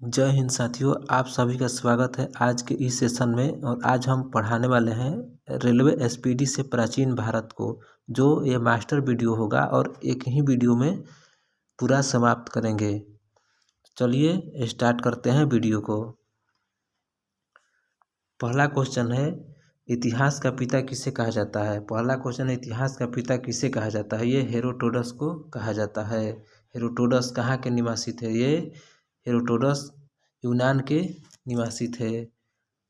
जय हिंद साथियों, आप सभी का स्वागत है आज के इस सेशन में। और आज हम पढ़ाने वाले हैं रेलवे एसपीडी से प्राचीन भारत को, जो ये मास्टर वीडियो होगा और एक ही वीडियो में पूरा समाप्त करेंगे। चलिए स्टार्ट करते हैं वीडियो को। पहला क्वेश्चन है, इतिहास का पिता किसे कहा जाता है। पहला क्वेश्चन है, इतिहास का पिता किसे कहा जाता है। ये हेरोडोटस को कहा जाता है। हेरोडोटस कहाँ के निवासी थे। ये हेरोडोटस यूनान के निवासी थे।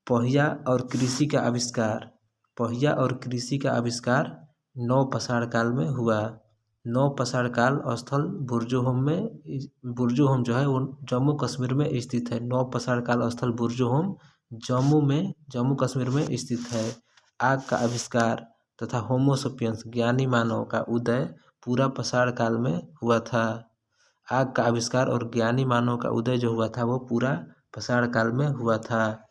पहिया और कृषि का आविष्कार। पहिया और कृषि का आविष्कार नवपाषाण काल में हुआ। नवपाषाण काल स्थल बुर्जोहोम में, बुर्जोहोम जो है वो जम्मू कश्मीर में स्थित है। नवपाषाण काल स्थल बुर्जोहोम जम्मू कश्मीर में स्थित है। आग का आविष्कार तथा होमोसेपियंस ज्ञानी मानव का उदय पूरा पाषाण काल में हुआ था। आग का आविष्कार और ज्ञानी मानव का उदय जो हुआ था वो पूरा पाषाण काल में हुआ था।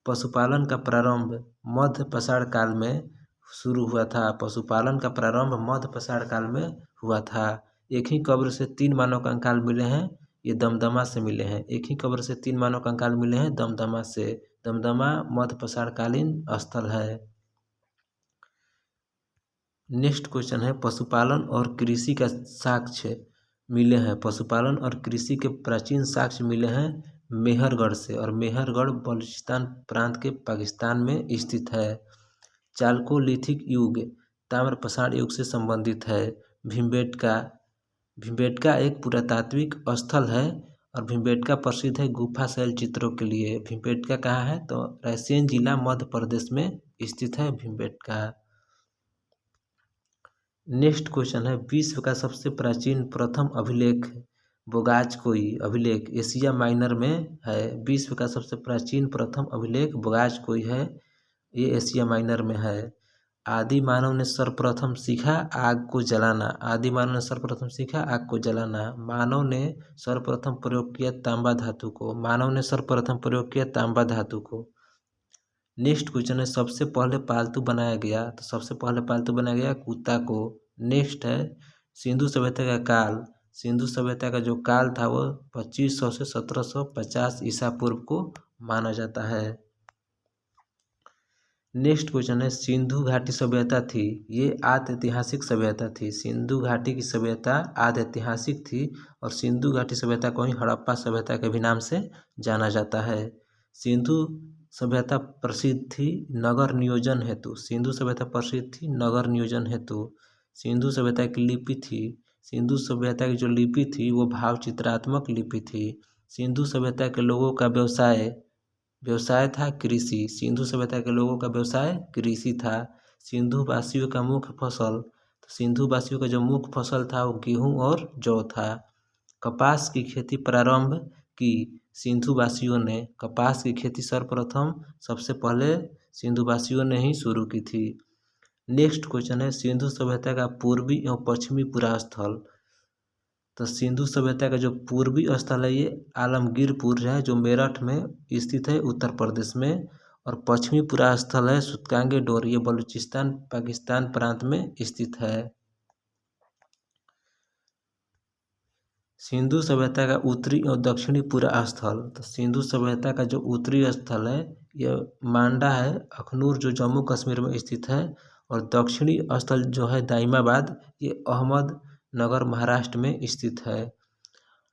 पशुपालन का प्रारंभ मध्य पाषाण काल में शुरू हुआ था। पशुपालन का प्रारंभ मध्य पाषाण काल में हुआ था। एक ही कब्र से 3 मानव कंकाल मिले हैं, ये दमदमा से मिले हैं। एक ही कब्र से 3 मानव कंकाल मिले हैं दमदमा से। दमदमा मध्य पाषाण कालीन स्थल है। नेक्स्ट क्वेश्चन है, पशुपालन और कृषि का साक्ष्य मिले हैं। पशुपालन और कृषि के प्राचीन साक्ष्य मिले हैं मेहरगढ़ से, और मेहरगढ़ बलूचिस्तान प्रांत के पाकिस्तान में स्थित है। चालकोलिथिक युग ताम्रपाषाण युग से संबंधित है। भीमबेटका एक पुरातात्विक स्थल है और भीमबेटका प्रसिद्ध है गुफा शैल चित्रों के लिए। भीमबेटका कहाँ है तो रायसेन जिला मध्य प्रदेश में स्थित है भीमबेटका। नेक्स्ट क्वेश्चन है, विश्व का सबसे प्राचीन प्रथम अभिलेख बोगाजकोई अभिलेख एशिया माइनर में है। विश्व का सबसे प्राचीन प्रथम अभिलेख बोगाजकोई है, ये एशिया माइनर में है। आदि मानव ने सर्वप्रथम सीखा आग को जलाना। आदि मानव ने सर्वप्रथम सीखा आग को जलाना। मानव ने सर्वप्रथम प्रयोग किया तांबा धातु को। मानव ने सर्वप्रथम प्रयोग किया तांबा धातु को। नेक्स्ट क्वेश्चन है, सबसे पहले पालतू बनाया गया तो सबसे पहले पालतू बनाया गया कुत्ता को। नेक्स्ट है, सिंधु सभ्यता का काल। सिंधु सभ्यता का जो काल था वो 2500 से 1750 ईसा पूर्व को माना जाता है। नेक्स्ट क्वेश्चन है, सिंधु घाटी सभ्यता थी, ये आद्य ऐतिहासिक सभ्यता थी। सिंधु घाटी की सभ्यता आद्य ऐतिहासिक थी और सिंधु घाटी सभ्यता को ही हड़प्पा सभ्यता के भी नाम से जाना जाता है। सिंधु सभ्यता प्रसिद्ध थी नगर नियोजन हेतु। सिंधु सभ्यता प्रसिद्ध थी नगर नियोजन हेतु। सिंधु सभ्यता की लिपि थी, सिंधु सभ्यता की जो लिपि थी वो भाव चित्रात्मक लिपि थी। सिंधु सभ्यता के लोगों का व्यवसाय था कृषि। सिंधु सभ्यता के लोगों का व्यवसाय कृषि था। सिंधु वासियों का मुख्य फसल, तो सिंधु वासियों का जो मुख्य फसल था वो गेहूं और जौ था। कपास की खेती प्रारंभ की सिंधु वासियों ने। कपास की खेती सर्वप्रथम सबसे पहले सिंधु वासियों ने ही शुरू की थी। नेक्स्ट क्वेश्चन है, सिंधु सभ्यता का पूर्वी एवं पश्चिमी पुरास्थल। तो सिंधु सभ्यता का जो पूर्वी स्थल है ये आलमगीरपुर है, जो मेरठ में स्थित है उत्तर प्रदेश में। और पश्चिमी पुरास्थल है सुतकांगे डोर, ये बलूचिस्तान पाकिस्तान प्रांत में स्थित है। सिंधु सभ्यता का उत्तरी और दक्षिणी पूरा स्थल। तो सिंधु सभ्यता का जो उत्तरी स्थल है ये मांडा है, अखनूर जो जम्मू कश्मीर में स्थित है। और दक्षिणी स्थल जो है दाइमाबाद, ये अहमदनगर महाराष्ट्र में स्थित है।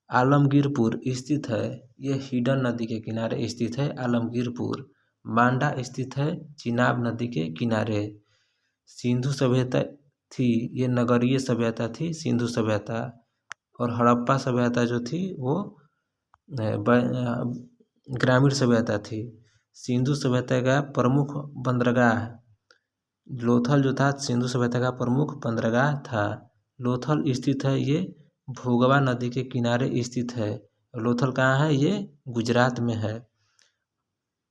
आलमगीरपुर स्थित है, ये हिडन नदी के किनारे स्थित है आलमगीरपुर। मांडा स्थित है चिनाब नदी के किनारे। सिंधु सभ्यता थी ये नगरीय सभ्यता थी सिंधु सभ्यता। और हड़प्पा सभ्यता जो थी वो ग्रामीण सभ्यता थी। सिंधु सभ्यता का प्रमुख बंदरगाह लोथल जो था सिंधु सभ्यता का प्रमुख बंदरगाह था। लोथल स्थित है ये भोगवा नदी के किनारे स्थित है। लोथल कहाँ है, ये गुजरात में है।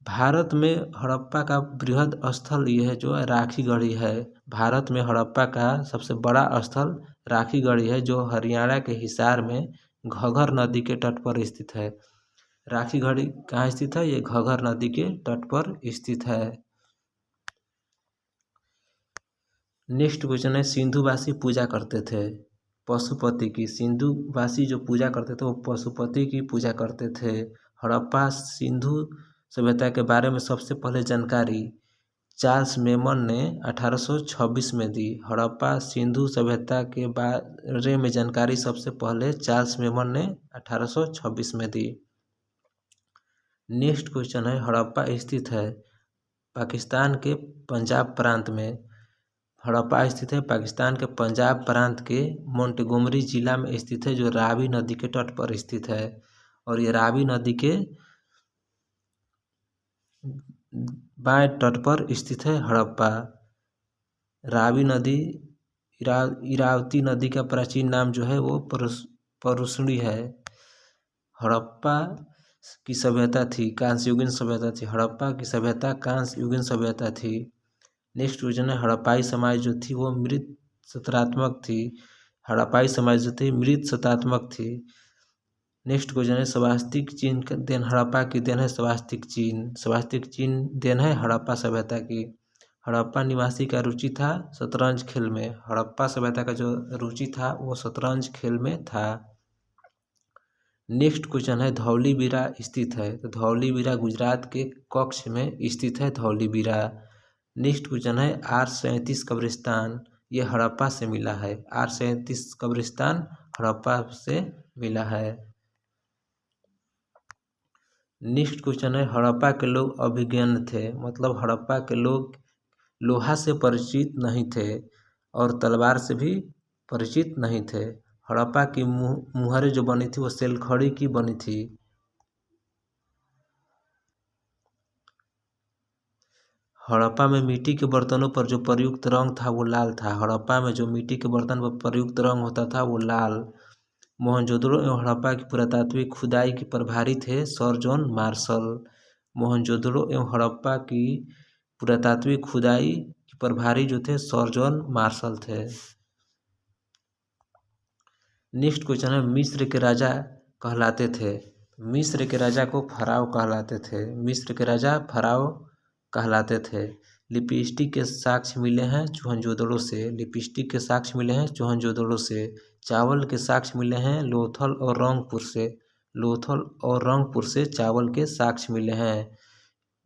भारत में हड़प्पा का बृहद स्थल यह है जो राखीगढ़ी है। भारत में हड़प्पा का सबसे बड़ा स्थल राखीगढ़ी है, जो हरियाणा के हिसार में घग्गर नदी के तट पर स्थित है। राखीगढ़ी कहाँ स्थित है, ये घग्गर नदी के तट पर स्थित है। नेक्स्ट क्वेश्चन है, सिंधुवासी पूजा करते थे पशुपति की। सिंधुवासी जो पूजा करते थे वो पशुपति की पूजा करते थे। हड़प्पा सिंधु सभ्यता के बारे में सबसे पहले जानकारी चार्ल्स मेमन ने 1826 में दी। हड़प्पा सिंधु सभ्यता के बारे में जानकारी सबसे पहले चार्ल्स मेमन ने 1826 में दी। नेक्स्ट क्वेश्चन है, हड़प्पा स्थित है पाकिस्तान के पंजाब प्रांत में। हड़प्पा स्थित है पाकिस्तान के पंजाब प्रांत के मोंटगोमरी जिला में स्थित है, जो रावी नदी के तट पर स्थित है। और ये रावी नदी के बाएं तट पर स्थित है हड़प्पा। रावी नदी इरावती नदी का प्राचीन नाम जो है वो परुष्णी है। हड़प्पा की सभ्यता थी कांस्य युगीन सभ्यता थी। हड़प्पा की सभ्यता कांस्य युगीन सभ्यता थी। नेक्स्ट क्वेश्चन है, हड़प्पाई समाज जो थी वो मृत सत्रात्मक थी। हड़प्पाई समाज जो थी मृत सत्रात्मक थी। नेक्स्ट क्वेश्चन है, स्वास्तिक चिन्ह का देन हड़प्पा की देन है स्वास्तिक चिन्ह। स्वास्तिक चिन्ह देन है हड़प्पा सभ्यता की। हड़प्पा निवासी का रुचि था शतरंज खेल में। हड़प्पा सभ्यता का जो रुचि था वो शतरंज खेल में था। नेक्स्ट क्वेश्चन है, धौलीवीरा स्थित है। तो धौलीवीरा गुजरात के कच्छ में स्थित है धौलीवीरा। नेक्स्ट क्वेश्चन है, R37 कब्रिस्तान ये हड़प्पा से मिला है। R37 कब्रिस्तान हड़प्पा से मिला है। नेक्स्ट क्वेश्चन है, हड़प्पा के लोग अभिज्ञान थे, मतलब हड़प्पा के लोग लोहा से परिचित नहीं थे और तलवार से भी परिचित नहीं थे। हड़प्पा की मुहरें जो बनी थी वो सेलखड़ी की बनी थी। हड़प्पा में मिट्टी के बर्तनों पर जो प्रयुक्त रंग था वो लाल था। हड़प्पा में जो मिट्टी के बर्तन पर प्रयुक्त रंग होता था वो लाल। मोहनजोदड़ो एवं हड़प्पा की पुरातात्विक खुदाई के प्रभारी थे सर जॉन मार्शल। मोहनजोदड़ो एवं हड़प्पा की पुरातात्विक खुदाई के प्रभारी जो थे सर जॉन मार्शल थे। नेक्स्ट क्वेश्चन है, मिस्र के राजा कहलाते थे। मिस्र के राजा को फराव कहलाते थे। मिस्र के राजा फराव कहलाते थे। लिपस्टिक के साक्ष्य मिले हैं मोहनजोदड़ो से। लिपस्टिक के साक्ष्य मिले हैं मोहनजोदड़ो से। चावल के साक्ष्य मिले हैं लोथल और रंगपुर से। लोथल और रंगपुर से चावल के साक्ष्य मिले हैं।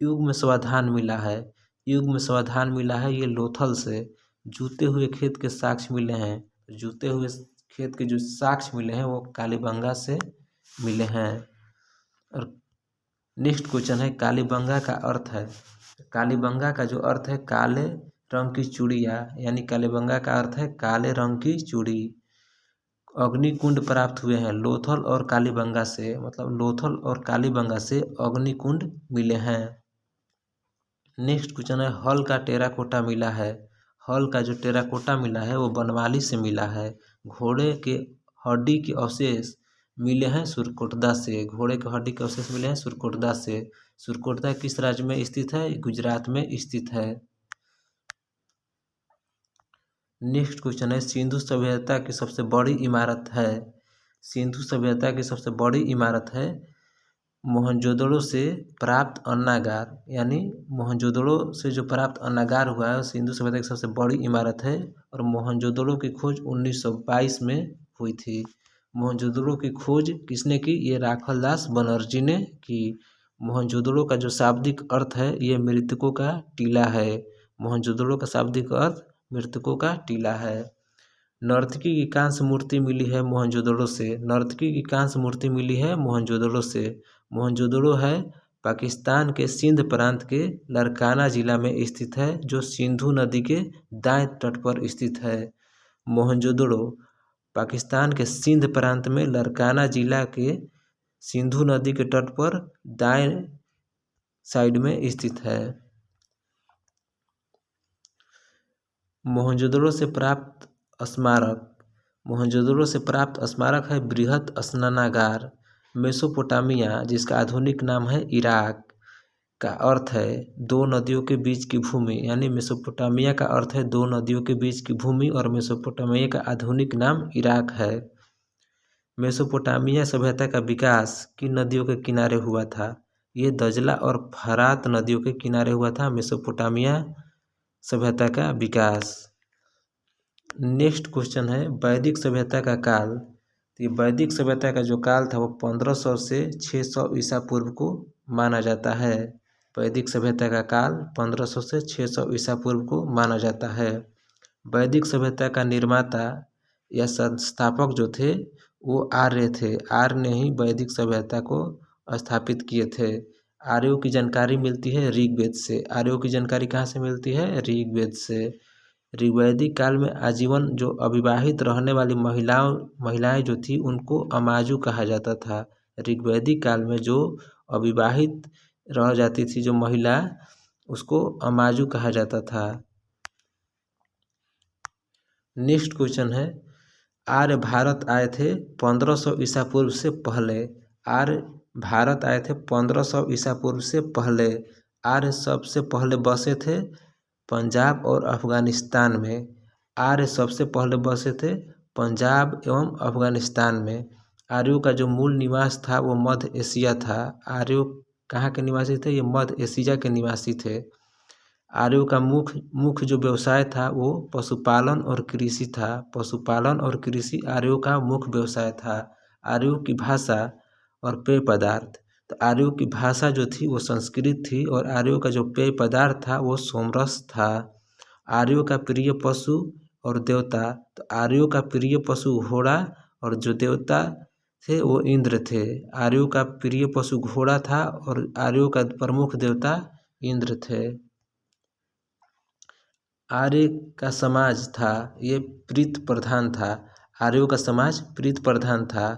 युग में स्वाधान मिला है। युग में स्वाधान मिला है ये लोथल से। जूते हुए खेत के साक्ष्य मिले हैं। जूते हुए खेत के जो साक्ष्य मिले हैं वो कालीबंगा से मिले हैं। और नेक्स्ट क्वेश्चन है, कालीबंगा का अर्थ है। कालीबंगा का जो अर्थ है काले रंग की चूड़ियाँ, यानी कालीबंगा का अर्थ है काले रंग की चूड़ी। अग्निकुंड प्राप्त हुए हैं लोथल और कालीबंगा से, मतलब लोथल और कालीबंगा से अग्निकुंड मिले हैं। नेक्स्ट क्वेश्चन है, हल का टेराकोटा मिला है। हल का जो टेराकोटा मिला है वो बनवाली से मिला है। घोड़े के हड्डी के अवशेष मिले हैं सुरकोटदा से। घोड़े के हड्डी के अवशेष मिले हैं सुरकोटदा से। सुरकोटदा किस राज्य में स्थित है? गुजरात में स्थित है। नेक्स्ट क्वेश्चन है, सिंधु सभ्यता की सबसे बड़ी इमारत है। सिंधु सभ्यता की सबसे बड़ी इमारत है मोहनजोदड़ो से प्राप्त अन्नागार, यानी मोहनजोदड़ो से जो प्राप्त अन्नागार हुआ है सिंधु सभ्यता की सबसे बड़ी इमारत है। और मोहनजोदड़ो की खोज 1922 में हुई थी। मोहनजोदड़ो की खोज किसने की? ये राखलदास बनर्जी ने की। मोहनजोदड़ो का जो शाब्दिक अर्थ है ये मृतकों का टीला है। मोहनजोदड़ो का शाब्दिक अर्थ मृतकों का टीला है। नर्तकी की कांस्य मूर्ति मिली है मोहनजोदड़ो से। नर्तकी की कांस्य मूर्ति मिली है मोहनजोदड़ो से। मोहनजोदड़ो है पाकिस्तान के सिंध प्रांत के लरकाना जिला में स्थित है, जो सिंधु नदी के दाएं तट पर स्थित है। मोहनजोदड़ो पाकिस्तान के सिंध प्रांत में लरकाना जिला के सिंधु नदी के तट पर दाएं साइड में स्थित है। मोहनजोदड़ो से प्राप्त स्मारक। मोहनजोदड़ो से प्राप्त स्मारक है बृहत स्नानागार। मेसोपोटामिया, जिसका आधुनिक नाम है इराक, का अर्थ है दो नदियों के बीच की भूमि, यानी मेसोपोटामिया का अर्थ है दो नदियों के बीच की भूमि। और मेसोपोटामिया का आधुनिक नाम इराक है। मेसोपोटामिया सभ्यता का विकास किन नदियों के किनारे हुआ था? ये दजला और फरात नदियों के किनारे हुआ था मेसोपोटामिया सभ्यता का विकास। नेक्स्ट क्वेश्चन है, वैदिक सभ्यता का काल। तो ये वैदिक सभ्यता का जो काल था वो 1500 से 600 ईसा पूर्व को माना जाता है। वैदिक सभ्यता का काल 1500 से 600 ईसा पूर्व को माना जाता है। वैदिक सभ्यता का निर्माता या संस्थापक जो थे वो आर्य थे। आर्य ने ही वैदिक सभ्यता को स्थापित किए थे। आर्यों की जानकारी मिलती है ऋग्वेद से। आर्यों की जानकारी कहाँ से मिलती है? ऋग्वेद से। ऋग्वैदिक काल में आजीवन जो अविवाहित रहने वाली महिलाएं जो थी उनको अमाजु कहा जाता था। ऋग्वैदिक काल में जो अविवाहित रह जाती थी जो महिला उसको अमाजु कहा जाता था। नेक्स्ट क्वेश्चन है, आर्य भारत आए थे 1500 ईसा पूर्व से पहले। आर्य भारत आए थे 1500 ईसा पूर्व से पहले। आर्य सबसे पहले बसे थे पंजाब और अफगानिस्तान में। आर्य सबसे पहले बसे थे पंजाब एवं अफगानिस्तान में। आर्यों का जो मूल निवास था वो मध्य एशिया था। आर्यों कहाँ के निवासी थे? ये मध्य एशिया के निवासी थे। आर्यों का मुख्य जो व्यवसाय था वो पशुपालन और कृषि था। पशुपालन और कृषि आर्यों का मुख्य व्यवसाय था। आर्यों की भाषा और पेय पदार्थ, तो आर्यों की भाषा जो थी वो संस्कृत थी और आर्यों का जो पेय पदार्थ था वो सोमरस था। आर्यों का प्रिय पशु और देवता, तो आर्यों का प्रिय पशु घोड़ा और जो देवता थे वो इंद्र थे। आर्यों का प्रिय पशु घोड़ा था और आर्यों का प्रमुख देवता इंद्र थे। आर्य का समाज था ये प्रीत प्रधान था। आर्यों का समाज प्रीत प्रधान था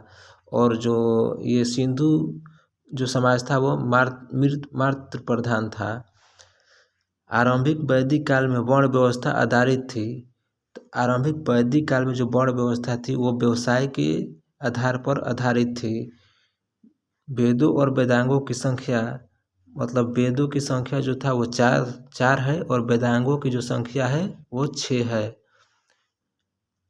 और जो ये सिंधु जो समाज था वो मातृ प्रधान था। आरंभिक वैदिक काल में वर्ण व्यवस्था आधारित थी। तो आरंभिक वैदिक काल में जो वर्ण व्यवस्था थी वो व्यवसाय के आधार पर आधारित थी। वेदों और वेदांगों की संख्या, मतलब वेदों की संख्या जो था वो चार है और वेदांगों की जो संख्या है वो 6 है।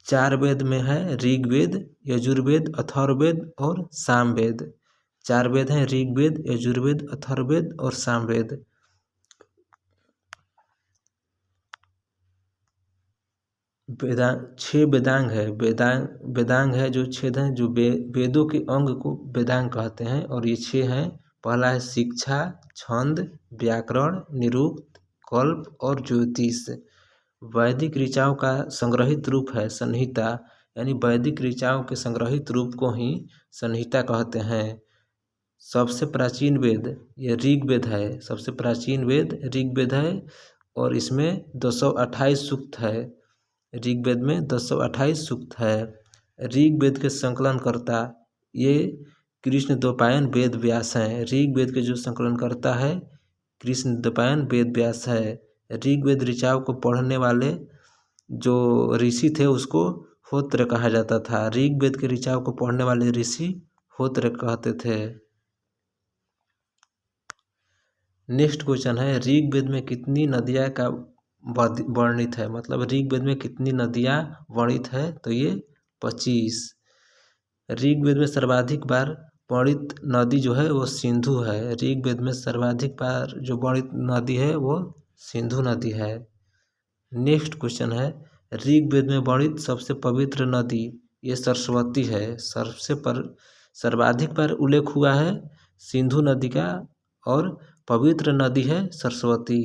4 वेद में है ऋग्वेद, यजुर्वेद, अथर्ववेद और सामवेद। 4 वेद हैं ऋग्वेद, यजुर्वेद, अथर्ववेद और सामवेद। 6 वेदांग है। वेदांग है जो 6 हैं जो वेदों के अंग को वेदांग कहते हैं और ये 6 हैं। पहला है शिक्षा, छंद, व्याकरण, निरुक्त, कल्प और ज्योतिष। वैदिक ऋचाओं का संग्रहित रूप है संहिता, यानी वैदिक ऋचाओं के संग्रहित रूप को ही संहिता कहते हैं। सबसे प्राचीन वेद ये ऋग्वेद है। सबसे प्राचीन वेद ऋग्वेद है और इसमें 228 सूक्त है। ऋग्वेद में 228 सूक्त है। ऋग्वेद के संकलनकर्ता ये कृष्ण द्वैपायन वेद व्यास हैं। ऋग्वेद के जो संकलनकर्ता है कृष्ण द्वैपायन वेद व्यास है। ऋग्वेद ऋचाओं को पढ़ने वाले जो ऋषि थे उसको होत्र कहा जाता था। ऋग्वेद के ऋचाओं को पढ़ने वाले ऋषि होत्र कहते थे। नेक्स्ट क्वेश्चन है, ऋग्वेद में कितनी नदियाँ का वर्णित है? मतलब ऋग्वेद में कितनी नदियाँ वर्णित है? तो ये 25। ऋग्वेद में सर्वाधिक बार वर्णित नदी जो है वो सिंधु है। ऋग्वेद में सर्वाधिक बार जो वर्णित नदी है वो सिंधु नदी है। नेक्स्ट क्वेश्चन है, ऋग्वेद में वर्णित सबसे पवित्र नदी ये सरस्वती है। सर्वाधिक बार उल्लेख हुआ है सिंधु नदी का और पवित्र नदी है सरस्वती।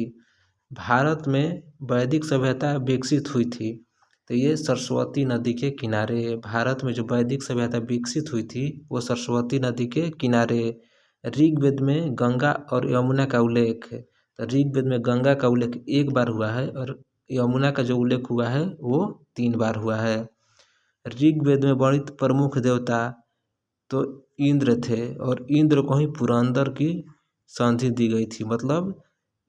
भारत में वैदिक सभ्यता विकसित हुई थी तो ये सरस्वती नदी के किनारे। भारत में जो वैदिक सभ्यता विकसित हुई थी वो सरस्वती नदी के किनारे। ऋग्वेद में गंगा और यमुना का उल्लेख है। तो ऋग्वेद में गंगा का उल्लेख 1 बार हुआ है और यमुना का जो उल्लेख हुआ है वो 3 बार हुआ है। ऋग्वेद में वर्णित प्रमुख देवता तो इंद्र थे और इंद्र को ही पुरंदर की संधि दी गई थी। मतलब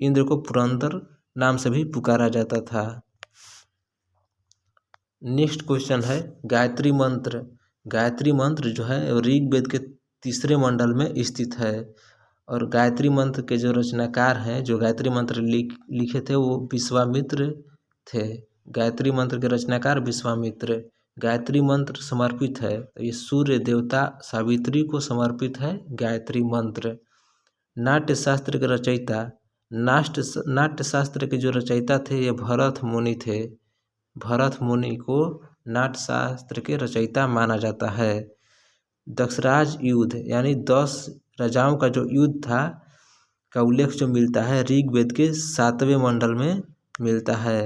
इंद्र को पुरंदर नाम से भी पुकारा जाता था। नेक्स्ट क्वेश्चन है, गायत्री मंत्र। गायत्री मंत्र जो है ऋग्वेद के 3रे मंडल में स्थित है और गायत्री मंत्र के जो रचनाकार हैं जो गायत्री मंत्र लिखे थे वो विश्वामित्र थे। गायत्री मंत्र के रचनाकार विश्वामित्र। गायत्री मंत्र समर्पित है तो ये सूर्य देवता सावित्री को समर्पित है गायत्री मंत्र। नाट्य शास्त्र के रचयिता, नाट्य शास्त्र के जो रचयिता थे ये भरत मुनि थे। भरत मुनि को नाट्य शास्त्र के रचयिता माना जाता है। दक्षराज युद्ध यानी 10 राजाओं का जो युद्ध था का उल्लेख जो मिलता है ऋग्वेद के 7वें मंडल में मिलता है।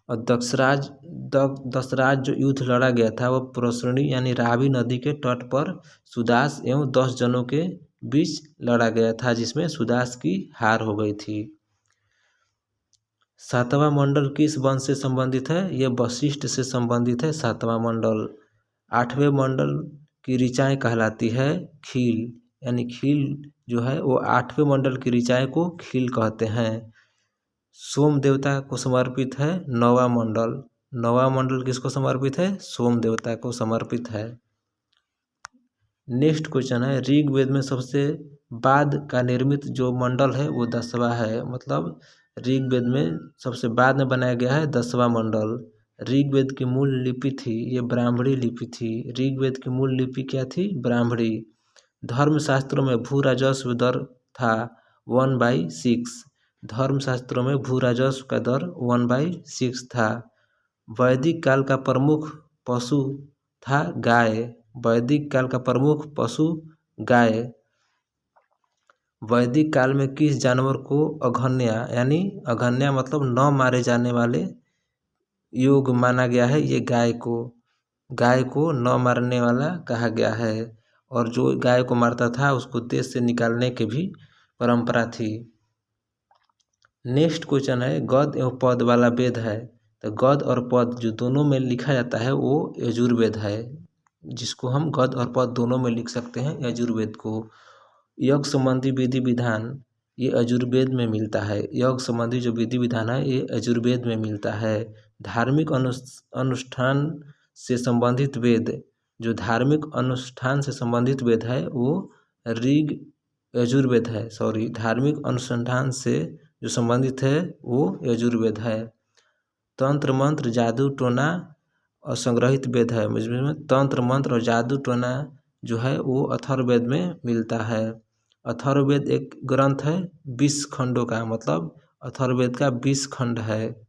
और दक्षराज जो युद्ध लड़ा गया था वो पुरस्रणी यानी रावी नदी के तट पर सुदास एवं 10 जनों के बीच लड़ा गया था, जिसमें सुदास की हार हो गई थी। 7वां मंडल किस वंश से संबंधित है? ये वशिष्ठ से संबंधित है 7वां मंडल। 8वें मंडल की ऋचाएँ कहलाती है खील, यानी खील जो है वो 8वें मंडल की ऋचाएँ को खील कहते हैं। सोम देवता को समर्पित है 9वां मंडल। 9वां मंडल किसको समर्पित है? सोम देवता को समर्पित है। नेक्स्ट क्वेश्चन है, ऋग्वेद में सबसे बाद का निर्मित जो मंडल है वो 10वां है। मतलब ऋग्वेद में सबसे बाद में बनाया गया है 10वां मंडल। ऋग्वेद की मूल लिपि थी ये ब्राह्मणी लिपि थी। ऋग्वेद की मूल लिपि क्या थी? ब्राह्मणी। धर्मशास्त्रों में भू राजस्व दर था 1/6। धर्मशास्त्रों में भू राजस्व का दर 1/6 था। वैदिक काल का प्रमुख पशु था गाय। वैदिक काल का प्रमुख पशु गाय। वैदिक काल में किस जानवर को अघन्या यानी अघन्या मतलब न मारे जाने वाले योग माना गया है? ये गाय को न मारने वाला कहा गया है। और जो गाय को मारता था उसको देश से निकालने की भी परंपरा थी। नेक्स्ट क्वेश्चन है, गद एवं पद वाला वेद है। तो गद और पद जो दोनों में लिखा जाता है वो यजुर्वेद है, जिसको हम गद और पद दोनों में लिख सकते हैं यजुर्वेद को। यज्ञ संबंधी विधि विधान ये यजुर्वेद में मिलता है। यज्ञ संबंधी जो विधि विधान है ये यजुर्वेद में मिलता है। धार्मिक अनुष्ठान से संबंधित वेद, जो धार्मिक अनुष्ठान से संबंधित वेद है वो यजुर्वेद है। धार्मिक अनुसंधान से जो संबंधित है वो यजुर्वेद है। तंत्र मंत्र जादू टोना और संग्रहित वेद है, जिसमें तंत्र मंत्र और जादू टोना जो है वो अथर्ववेद में मिलता है। अथर्ववेद एक ग्रंथ है 20 खंडों का, मतलब अथर्ववेद का 20 खंड है।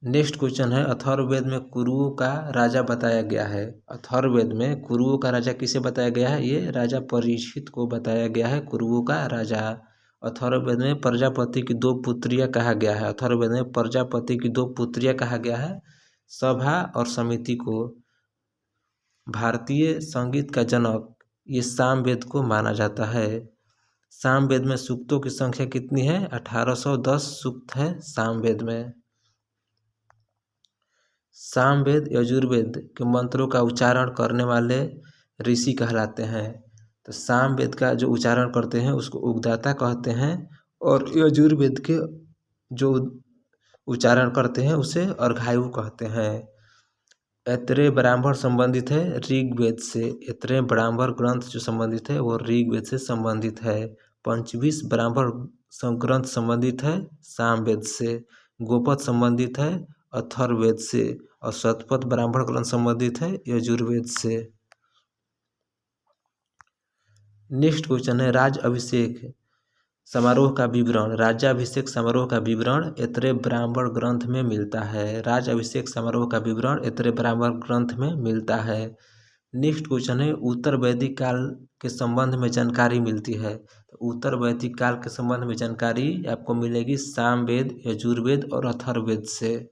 नेक्स्ट क्वेश्चन है, अथर्ववेद में कुरुओं का राजा बताया गया है। अथर्ववेद में कुरुओं का राजा किसे बताया गया है? ये राजा परीक्षित को बताया गया है कुरुओं का राजा। अथर्ववेद में प्रजापति की 2 पुत्रियां कहा गया है। अथर्ववेद में प्रजापति की 2 पुत्रियां कहा गया है सभा और समिति को। भारतीय संगीत का जनक ये सामवेद को माना जाता है। सामवेद में सूक्तों की संख्या कितनी है? 1810 सूक्त है सामवेद में। सामवेद यजुर्वेद के मंत्रों का उच्चारण करने वाले ऋषि कहलाते हैं। तो सामवेद का जो उच्चारण करते हैं उसको उद्गाता कहते हैं, और यजुर्वेद के जो उच्चारण करते हैं उसे अर्घायु कहते हैं। ऐत्रेय ब्राह्मण संबंधित है ऋग्वेद से। ऐत्रेय ब्राह्मण ग्रंथ जो संबंधित है वो ऋग्वेद से संबंधित है। पंचविश ब्राह्मण ग्रंथ संबंधित है सामवेद से। गोपद संबंधित है अथर्ववेद से, और शतपथ ब्राह्मण ग्रंथ संबंधित है यजुर्वेद से। नेक्स्ट क्वेश्चन है, राज अभिषेक समारोह का विवरण। राज्याभिषेक समारोह का विवरण ऐत्रेय ब्राह्मण ग्रंथ में मिलता है। राज अभिषेक समारोह का विवरण ऐत्रेय ब्राह्मण ग्रंथ में मिलता है। नेक्स्ट क्वेश्चन है, उत्तर वैदिक काल के संबंध में जानकारी मिलती है। तो उत्तर वैदिक काल के संबंध में जानकारी आपको मिलेगी सामवेद, यजुर्वेद और अथर्ववेद से।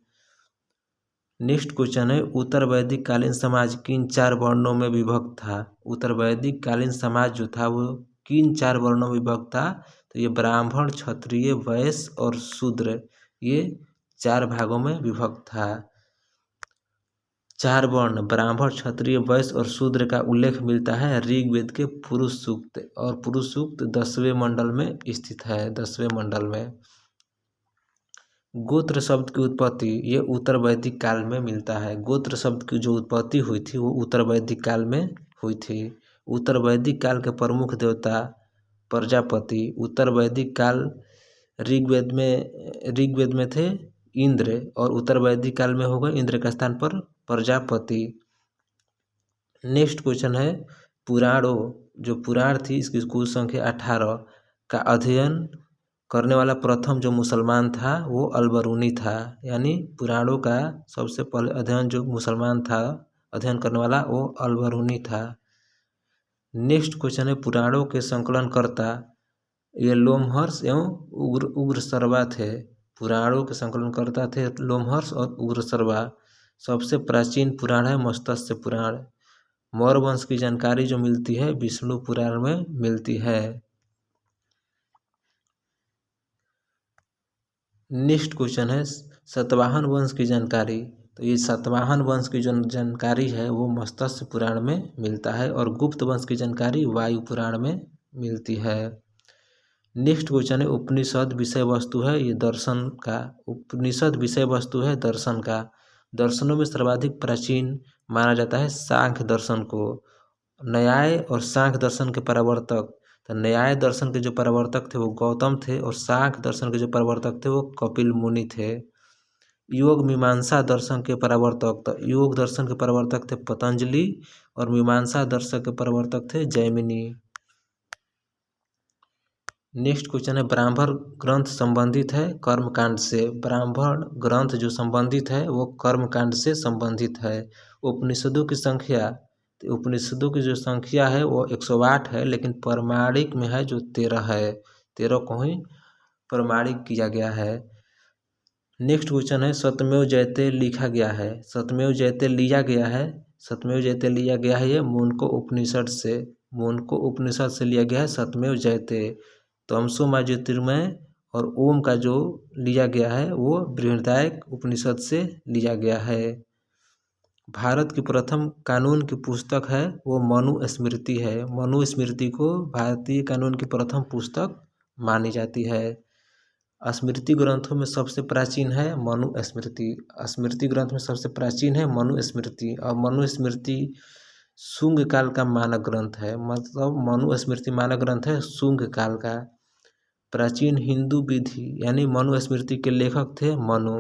नेक्स्ट क्वेश्चन है, उत्तर वैदिक कालीन समाज किन 4 वर्णों में विभक्त था? उत्तर वैदिक कालीन समाज जो था वो किन 4 वर्णों में विभक्त था? तो ये ब्राह्मण, क्षत्रिय, वैश्य और शूद्र, ये 4 भागों में विभक्त था। 4 वर्ण ब्राह्मण, क्षत्रिय, वैश्य और शूद्र का उल्लेख मिलता है ऋग्वेद के पुरुष सूक्त, और पुरुष सूक्त 10वें मंडल में स्थित है। 10वें मंडल में गोत्र शब्द की उत्पत्ति ये उत्तर वैदिक काल में मिलता है। गोत्र शब्द की जो उत्पत्ति हुई थी वो उत्तर वैदिक काल में हुई थी। उत्तर वैदिक काल के प्रमुख देवता प्रजापति। उत्तर वैदिक काल ऋग्वेद में थे इंद्र, और उत्तर वैदिक काल में होगा इंद्र के स्थान पर प्रजापति। नेक्स्ट क्वेश्चन है, पुराणों जो पुराण थी इसकी कुल संख्या 18 का अध्ययन करने वाला प्रथम जो मुसलमान था वो अल-बरूनी था, यानी पुराणों का सबसे पहले अध्ययन जो मुसलमान था अध्ययन करने वाला वो अल-बरूनी था। नेक्स्ट क्वेश्चन है पुराणों के संकलनकर्ता ये लोमहर्ष एवं उग्रसर्वा थे। पुराणों के संकलनकर्ता थे लोमहर्ष और उग्रसर्वा। सबसे प्राचीन पुराण है मत्स्य पुराण। मौर्य वंश की जानकारी जो मिलती है विष्णु पुराण में मिलती है। नेक्स्ट क्वेश्चन है सातवाहन वंश की जानकारी। तो ये सातवाहन वंश की जो जानकारी है वो मत्स्य पुराण में मिलता है और गुप्त वंश की जानकारी वायु पुराण में मिलती है। नेक्स्ट क्वेश्चन है उपनिषद विषय वस्तु है ये दर्शन का। उपनिषद विषय वस्तु है दर्शन का। दर्शनों में सर्वाधिक प्राचीन माना जाता है सांख्य दर्शन को। न्याय और सांख्य दर्शन के प्रवर्तक, तो न्याय दर्शन के जो प्रवर्तक थे वो गौतम थे और सांख्य दर्शन के जो प्रवर्तक थे वो कपिल मुनि थे। योग मीमांसा दर्शन के प्रवर्तक, तो योग दर्शन के प्रवर्तक थे पतंजलि और मीमांसा दर्शन के प्रवर्तक थे जैमिनी। नेक्स्ट क्वेश्चन है ब्राह्मण ग्रंथ संबंधित है कर्मकांड से। ब्राह्मण ग्रंथ जो संबंधित है वो कर्मकांड से संबंधित है। उपनिषदों की संख्या, तो उपनिषदों की जो संख्या है वो 108 है, लेकिन प्रमाणिक में है जो 13 है। 13 को ही प्रमाणिक किया गया है। नेक्स्ट क्वेश्चन है सत्यमेव जयते लिखा गया है। सत्यमेव जयते लिया गया है, सत्यमेव जयते लिया गया है ये मुनको उपनिषद से। मुनको उपनिषद से लिया गया है सत्यमेव जयते। तमसो मां ज्योतिर्मय और ओम का जो लिया गया है वो बृहदारण्यक उपनिषद से लिया गया है। भारत की प्रथम कानून की पुस्तक है वो मनु स्मृति है। मनु स्मृति को भारतीय कानून की प्रथम पुस्तक मानी जाती है। स्मृति ग्रंथों में सबसे प्राचीन है मनु स्मृति। स्मृति ग्रंथ में सबसे प्राचीन है मनु स्मृति और मनु स्मृति शुंग काल का मानक ग्रंथ है। मतलब मनु स्मृति मानक ग्रंथ है शुंग काल का। प्राचीन हिंदू विधि यानी मनु स्मृति के लेखक थे मनु।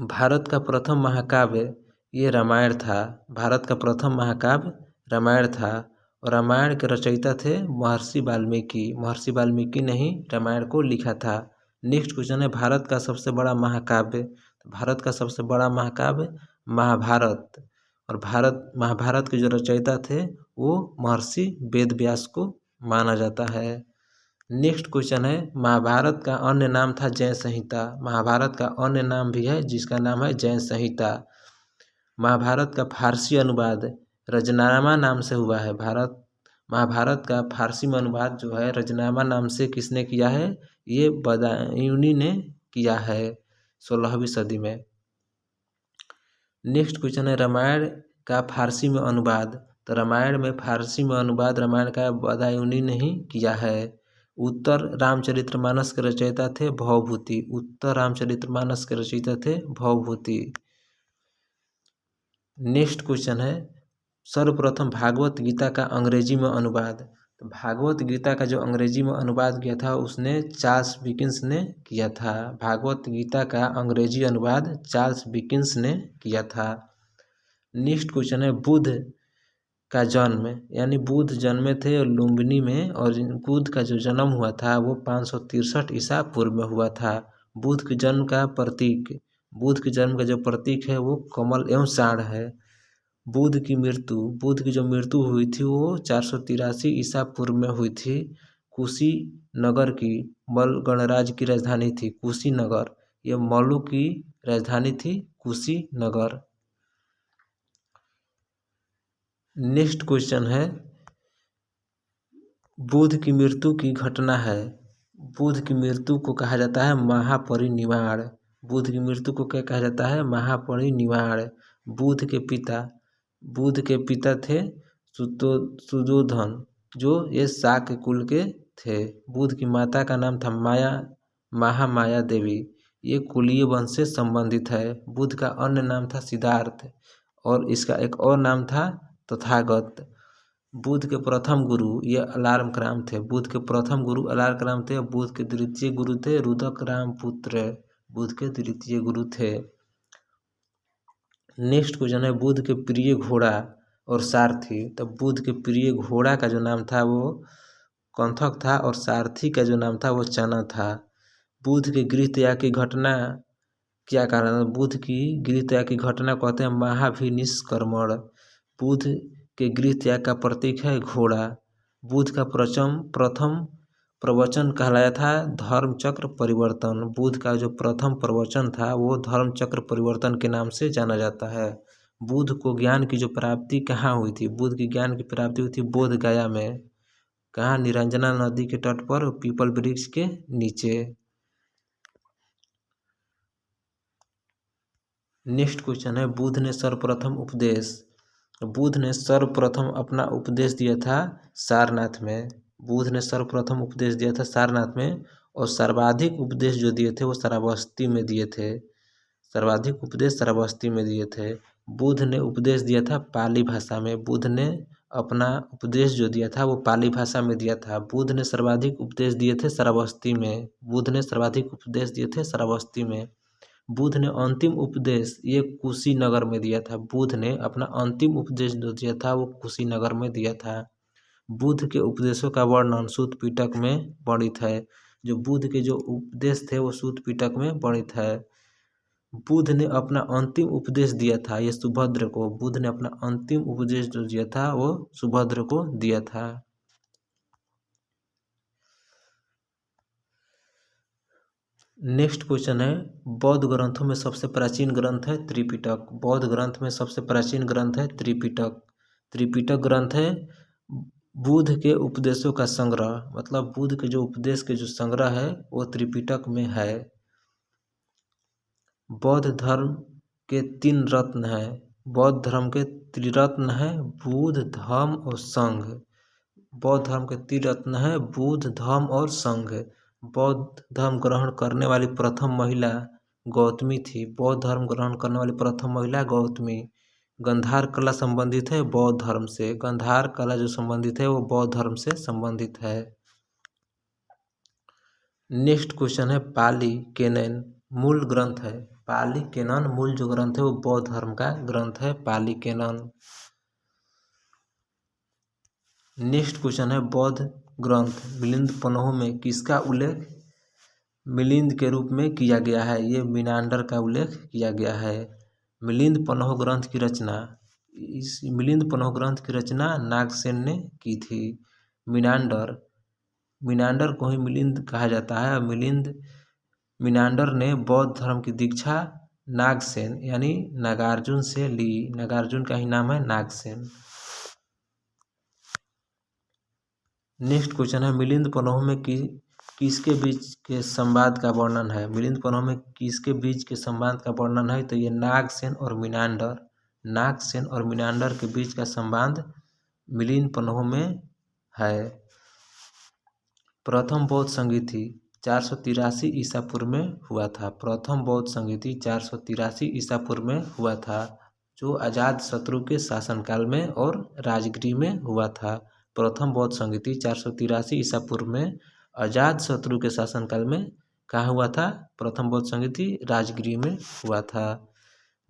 भारत का प्रथम महाकाव्य ये रामायण था। भारत का प्रथम महाकाव्य रामायण था और रामायण के रचयिता थे महर्षि वाल्मीकि। महर्षि वाल्मीकि ने ही रामायण को लिखा था। नेक्स्ट क्वेश्चन है भारत का सबसे बड़ा महाकाव्य। भारत का सबसे बड़ा महाकाव्य महाभारत और महाभारत के जो रचयिता थे वो महर्षि वेदव्यास को माना जाता है। नेक्स्ट क्वेश्चन है महाभारत का अन्य नाम था जय संहिता। महाभारत का अन्य नाम भी है जिसका नाम है जय संहिता। महाभारत का फारसी अनुवाद रजनामा नाम से हुआ है। महाभारत का फारसी में अनुवाद जो है रजनामा नाम से किसने किया है, ये बदायूनी ने किया है 16वीं सदी में। नेक्स्ट क्वेश्चन है रामायण का फारसी में अनुवाद। तो रामायण में फारसी में अनुवाद रामायण का बदायूनी ने ही किया है। उत्तर रामचरितमानस के रचयिता थे भवभूति। उत्तर रामचरितमानस के रचयिता थे भवभूति। नेक्स्ट क्वेश्चन है सर्वप्रथम भागवत गीता का अंग्रेजी में अनुवाद। तो भागवत गीता का जो अंग्रेजी में अनुवाद किया था उसने चार्ल्स डिकेंस ने किया था। भागवत गीता का अंग्रेजी अनुवाद चार्ल्स डिकेंस ने किया था। नेक्स्ट क्वेश्चन है बुद्ध का जन्म, यानी बुद्ध जन्मे थे लुम्बिनी में और बुद्ध का जो जन्म हुआ था वो 563 ईसा पूर्व में हुआ था। बुद्ध के जन्म का प्रतीक, बुद्ध के जन्म का जो प्रतीक है वो कमल एवं साढ़ है। बुद्ध की जो मृत्यु हुई थी वो 483 ईसा पूर्व में हुई थी। कुशीनगर की मल गणराज्य की राजधानी थी कुशीनगर। ये मल्लू की राजधानी थी कुशीनगर। नेक्स्ट क्वेश्चन है बुद्ध की मृत्यु की घटना है। बुद्ध की मृत्यु को कहा जाता है महापरिनिर्वाण। बुद्ध की मृत्यु को क्या कहा जाता है, महापरिनिर्वाण। बुद्ध के पिता थे सुयोधन जो ये शाक्य कुल के थे। बुद्ध की माता का नाम था महामाया देवी। ये कुलीय वंश से संबंधित है। बुद्ध का अन्य नाम था सिद्धार्थ और इसका एक और नाम था तथागत। बुद्ध के प्रथम गुरु ये अलार्कराम थे। बुद्ध के प्रथम गुरु अलार्कराम थे। बुद्ध के द्वितीय गुरु थे रुद्रक पुत्र। बुद्ध के द्वितीय गुरु थे। नेक्स्ट क्वेश्चन है बुद्ध के प्रिय घोड़ा और सारथी। तो बुद्ध के प्रिय घोड़ा का जो नाम था वो कंथक था और सारथी का जो नाम था वो चना था। बुध के गृह त्याग की घटना क्या कारण है? बुध की गृह त्याग की घटना कहते हैं महाभिनिष्क्रमण। बुध के गृह त्याग का प्रतीक है घोड़ा। बुध का प्रथम प्रवचन कहलाया था धर्मचक्र परिवर्तन। बुध का जो प्रथम प्रवचन था वो धर्मचक्र परिवर्तन के नाम से जाना जाता है। बुध को ज्ञान की जो प्राप्ति कहाँ हुई थी? बुध की ज्ञान की प्राप्ति हुई थी बोध गया में। कहाँ? निरंजना नदी के तट पर पीपल वृक्ष के नीचे। नेक्स्ट क्वेश्चन है बुध ने सर्वप्रथम उपदेश। बुध ने सर्वप्रथम अपना उपदेश दिया था सारनाथ में। बुध ने सर्वप्रथम उपदेश दिया था सारनाथ में और सर्वाधिक उपदेश जो दिए थे वो श्रावस्ती में दिए थे। सर्वाधिक उपदेश श्रावस्ती में दिए थे। बुध ने उपदेश दिया था पाली भाषा में। बुध ने अपना उपदेश जो दिया था वो पाली भाषा में दिया था। बुध ने सर्वाधिक उपदेश दिए थे श्रावस्ती में। बुध ने सर्वाधिक उपदेश दिए थे श्रावस्ती में। बुध ने अंतिम उपदेश ये कुशीनगर में दिया था। बुध ने अपना अंतिम उपदेश जो दिया था वो कुशीनगर में दिया था। बुध के उपदेशों का वर्णन सूत पिटक में वर्णित है। जो बुध के जो उपदेश थे वो सूत पिटक में वर्णित है। बुध ने अपना अंतिम उपदेश दिया था ये सुभद्र को। बुध ने अपना अंतिम उपदेश जो दिया था वो सुभद्र को दिया था। नेक्स्ट क्वेश्चन है बौद्ध ग्रंथों में सबसे प्राचीन ग्रंथ है त्रिपिटक। बौद्ध ग्रंथ में सबसे प्राचीन ग्रंथ है त्रिपिटक। त्रिपिटक ग्रंथ है बुध के उपदेशों का संग्रह। मतलब बुध के जो उपदेश के जो संग्रह है वो त्रिपिटक में है। बौद्ध धर्म के 3 रत्न हैं। बौद्ध धर्म के त्रिरत्न हैं बुद्ध धम्म और संघ। बौद्ध धर्म के त्रिरत्न हैं बुद्ध धम्म और संघ। बौद्ध धर्म ग्रहण करने वाली प्रथम महिला गौतमी थी। बौद्ध धर्म ग्रहण करने वाली प्रथम महिला गौतमी। गंधार कला संबंधित है बौद्ध धर्म से। गंधार कला जो संबंधित है वो बौद्ध धर्म से संबंधित है। नेक्स्ट क्वेश्चन है पाली केनन मूल ग्रंथ है। पाली केनन मूल जो ग्रंथ है वो बौद्ध धर्म का ग्रंथ है पाली केनन। नेक्स्ट क्वेश्चन है बौद्ध ग्रंथ मिलिंद पन्हों में किसका उल्लेख मिलिंद के रूप में किया गया है? ये मिनांडर का उल्लेख किया गया है। मिलिंद पन्ह ग्रंथ की रचना इस मिलिंद पन्ह ग्रंथ की रचना नागसेन ने की थी। मिनांडर को ही मिलिंद कहा जाता है। मिनांडर ने बौद्ध धर्म की दीक्षा नागसेन यानी नागार्जुन से ली। नागार्जुन का ही नाम है नागसेन। नेक्स्ट क्वेश्चन है मिलिंद पन्हों में किसके बीच के संवाद का वर्णन है? मिलिंद पन्हों में किसके बीच के संवाद का वर्णन है? तो ये नागसेन और मिनांडर के बीच का संवाद मिलिंद पन्हों में है। प्रथम बौद्ध संगीति 483 ईसा पूर्व में हुआ था। प्रथम बौद्ध संगीति 483 ईसा पूर्व में हुआ था जो अजातशत्रु के शासनकाल में और राजगृह में हुआ था। प्रथम बौद्ध संगीति 483 ईसा पूर्व में अजातशत्रु के शासनकाल में कहाँ हुआ था? प्रथम बौद्ध संगीति राजगृह में हुआ था।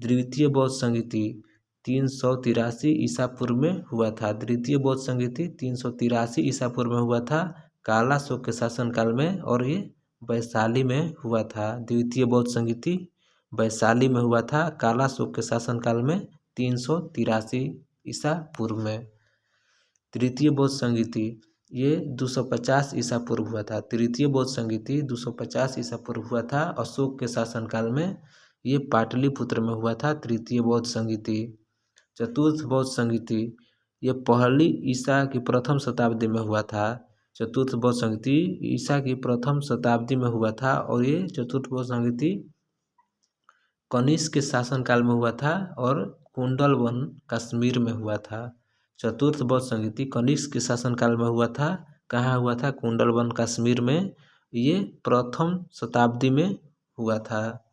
द्वितीय बौद्ध संगीति 383 ईसा पूर्व में हुआ था। द्वितीय बौद्ध संगीति 383 ईसा पूर्व में हुआ था काला अशोक के शासनकाल में और ये वैशाली में हुआ था। द्वितीय बौद्ध संगीति वैशाली में हुआ था काला अशोक के शासनकाल में 383 ईसा पूर्व में। तृतीय बौद्ध संगीति ये 250 ईसा पूर्व हुआ था। तृतीय बौद्ध संगीति 250 ईसा पूर्व हुआ था अशोक के शासनकाल में। ये पाटलिपुत्र में हुआ था तृतीय बौद्ध संगीति। चतुर्थ बौद्ध संगीति ये पहली ईसा की प्रथम शताब्दी में हुआ था। चतुर्थ बौद्ध संगीति ईसा की प्रथम शताब्दी में हुआ था और ये चतुर्थ बौद्ध संगीति कनिष्क के शासनकाल में हुआ था और कुंडलवन कश्मीर में हुआ था। चतुर्थ बौद्ध संगीति कनिष्क के शासनकाल में हुआ था। कहाँ हुआ था? कुंडलवन कश्मीर में। ये प्रथम शताब्दी में हुआ था।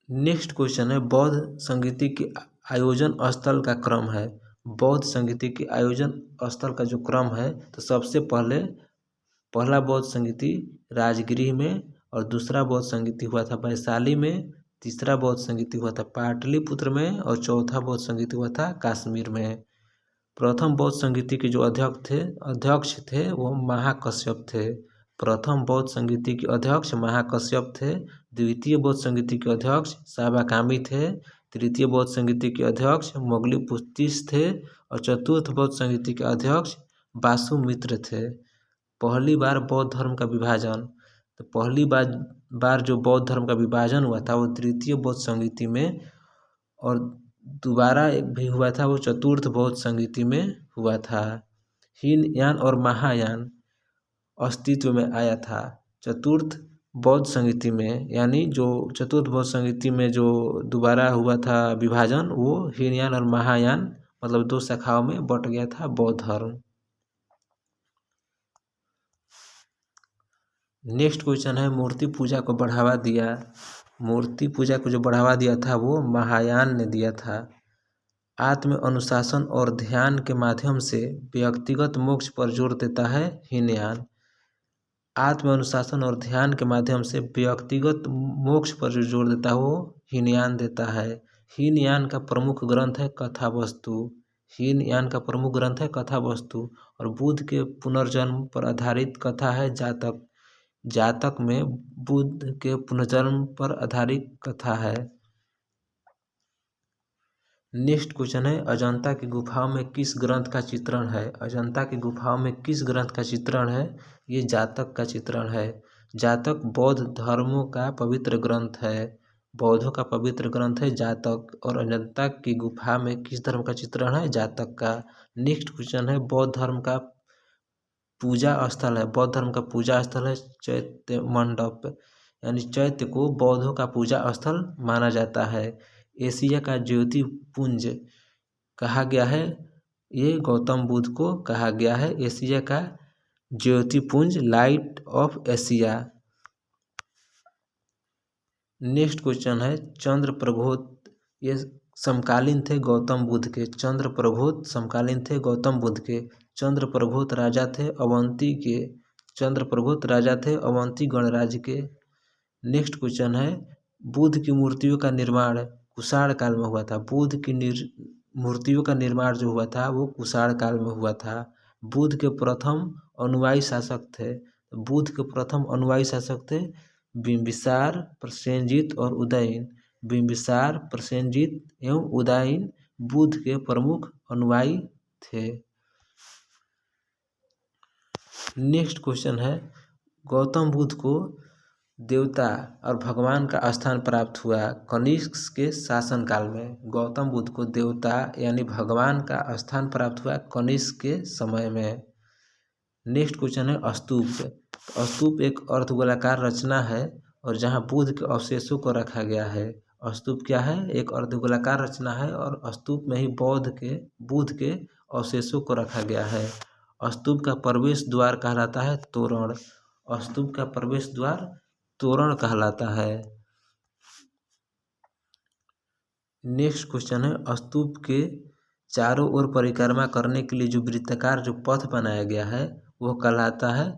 नेक्स्ट क्वेश्चन है बौद्ध संगीति के आयोजन स्थल का क्रम है। बौद्ध संगीति के आयोजन स्थल का जो क्रम है तो सबसे पहला बौद्ध संगीति राजगृह में और दूसरा बौद्ध संगीति हुआ था वैशाली में। तीसरा बौद्ध संगीति हुआ था पाटलिपुत्र में और चौथा बौद्ध संगीति हुआ था कश्मीर में। प्रथम बौद्ध संगीति के जो अध्यक्ष थे वो महाकश्यप थे। प्रथम बौद्ध संगीति के अध्यक्ष महाकश्यप थे। द्वितीय बौद्ध संगीति के अध्यक्ष साबाकामी थे। तृतीय बौद्ध संगीति के अध्यक्ष मोगलीपुत्तिस थे और चतुर्थ बौद्ध संगीति के अध्यक्ष वासुमित्र थे। पहली बार बौद्ध धर्म का विभाजन, तो पहली बार जो बौद्ध धर्म का विभाजन हुआ था वो तृतीय बौद्ध संगीति में, और दोबारा एक भी हुआ था वो चतुर्थ बौद्ध संगीति में हुआ था। हीनयान और महायान अस्तित्व में आया था चतुर्थ बौद्ध संगीति में, यानी जो चतुर्थ बौद्ध संगीति में जो दोबारा हुआ था विभाजन, वो हीनयान और महायान मतलब दो शाखाओं में बट गया था बौद्ध धर्म। नेक्स्ट क्वेश्चन है मूर्ति पूजा को बढ़ावा दिया। मूर्ति पूजा को जो बढ़ावा दिया था वो महायान ने दिया था। आत्म अनुशासन और ध्यान के माध्यम से व्यक्तिगत मोक्ष पर जोर देता है हीनयान। आत्म अनुशासन और ध्यान के माध्यम से व्यक्तिगत मोक्ष पर जो जोर देता है वो हीनयान देता है। हीनयान का प्रमुख ग्रंथ है कथावस्तु। हीनयान का प्रमुख ग्रंथ है कथावस्तु और बुद्ध के पुनर्जन्म पर आधारित कथा है जातक। जातक में बुद्ध के पुनर्जन्म पर आधारित कथा है। नेक्स्ट क्वेश्चन है अजंता की गुफाओं में किस ग्रंथ का चित्रण है। अजंता की गुफाओं में किस ग्रंथ का चित्रण है। ये जातक का चित्रण है। जातक बौद्ध धर्मों का पवित्र ग्रंथ है। बौद्धों का पवित्र ग्रंथ है जातक। और अजंता की गुफा में किस धर्म का चित्रण है, जातक का। नेक्स्ट क्वेश्चन है बौद्ध धर्म का पूजा स्थल है। बौद्ध धर्म का पूजा स्थल है चैत्य मंडप, यानी चैत्य को बौद्धों का पूजा स्थल माना जाता है। एशिया का ज्योति पुंज कहा गया है, ये गौतम बुद्ध को कहा गया है एशिया का ज्योति पुंज, light of Asia. Next question है चंद्र प्रघोत, ये समकालीन थे गौतम बुद्ध के। चंद्र प्रघोत समकालीन थे गौतम बुद्ध के। चंद्र प्रघोत राजा थे अवंती के। चंद्र प्रघोत राजा थे अवंती गणराज्य के। नेक्स्ट क्वेश्चन है बुद्ध की मूर्तियों का निर्माण कुषाण काल में हुआ था। बुद्ध की मूर्तियों का निर्माण जो हुआ था वो कुषाण काल में हुआ था। बुद्ध के प्रथम अनुयायी शासक थे। बुद्ध के प्रथम अनुयायी शासक थे बिंबिसार, प्रसेनजीत और उदयन। बिंबिसार, प्रसेनजीत एवं उदयन बुद्ध के प्रमुख अनुयायी थे। नेक्स्ट क्वेश्चन है गौतम बुद्ध को देवता और भगवान का स्थान प्राप्त हुआ कनिष्क के शासन काल में। गौतम बुद्ध को देवता यानी भगवान का स्थान प्राप्त हुआ कनिष्क के समय में। नेक्स्ट क्वेश्चन है स्तूप। स्तूप एक अर्धगोलाकार रचना है और जहां बुद्ध के अवशेषों को रखा गया है। स्तूप क्या है, एक अर्धगोलाकार रचना है और स्तूप में ही बुद्ध के अवशेषों को रखा गया है। स्तूप का प्रवेश द्वार कहलाता है तोरण। स्तूप का प्रवेश द्वार तोरण कहलाता है। नेक्स्ट क्वेश्चन है स्तूप के चारों ओर परिक्रमा करने के लिए जो वृत्ताकार जो पथ बनाया गया है वो कहलाता है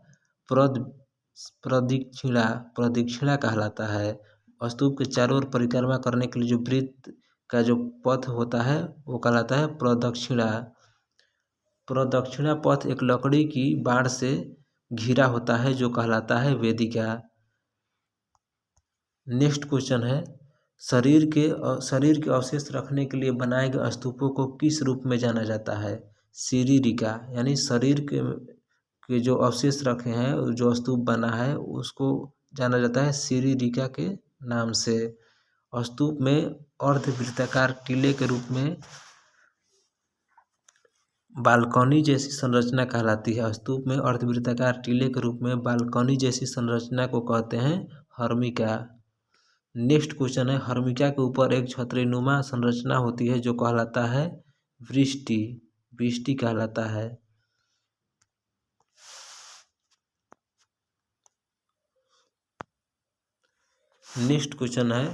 प्रदक्षिणा। प्रदक्षिणा कहलाता है। स्तूप के चारों ओर परिक्रमा करने के लिए जो वृत्त का जो पथ होता है वो कहलाता है प्रदक्षिणा। प्रदक्षिणा पथ एक लकड़ी की बाड़ से घिरा होता है जो कहलाता है वेदिका। नेक्स्ट क्वेश्चन है शरीर के अवशेष रखने के लिए बनाए गए स्तूपों को किस रूप में जाना जाता है। सिरिरिका, यानी शरीर के जो अवशेष रखे हैं जो स्तूप बना है उसको जाना जाता है सिरिरिका के नाम से। स्तूप में अर्धवृत्ताकार टीले के रूप में बालकनी जैसी संरचना कहलाती है। स्तूप में अर्धवृत्ताकार टीले के रूप में बालकनी जैसी संरचना को कहते हैं हर्मिका। नेक्स्ट क्वेश्चन है हर्मिका के ऊपर एक छतरीनुमा संरचना होती है जो कहलाता है वृष्टि। वृष्टि कहलाता है। नेक्स्ट क्वेश्चन है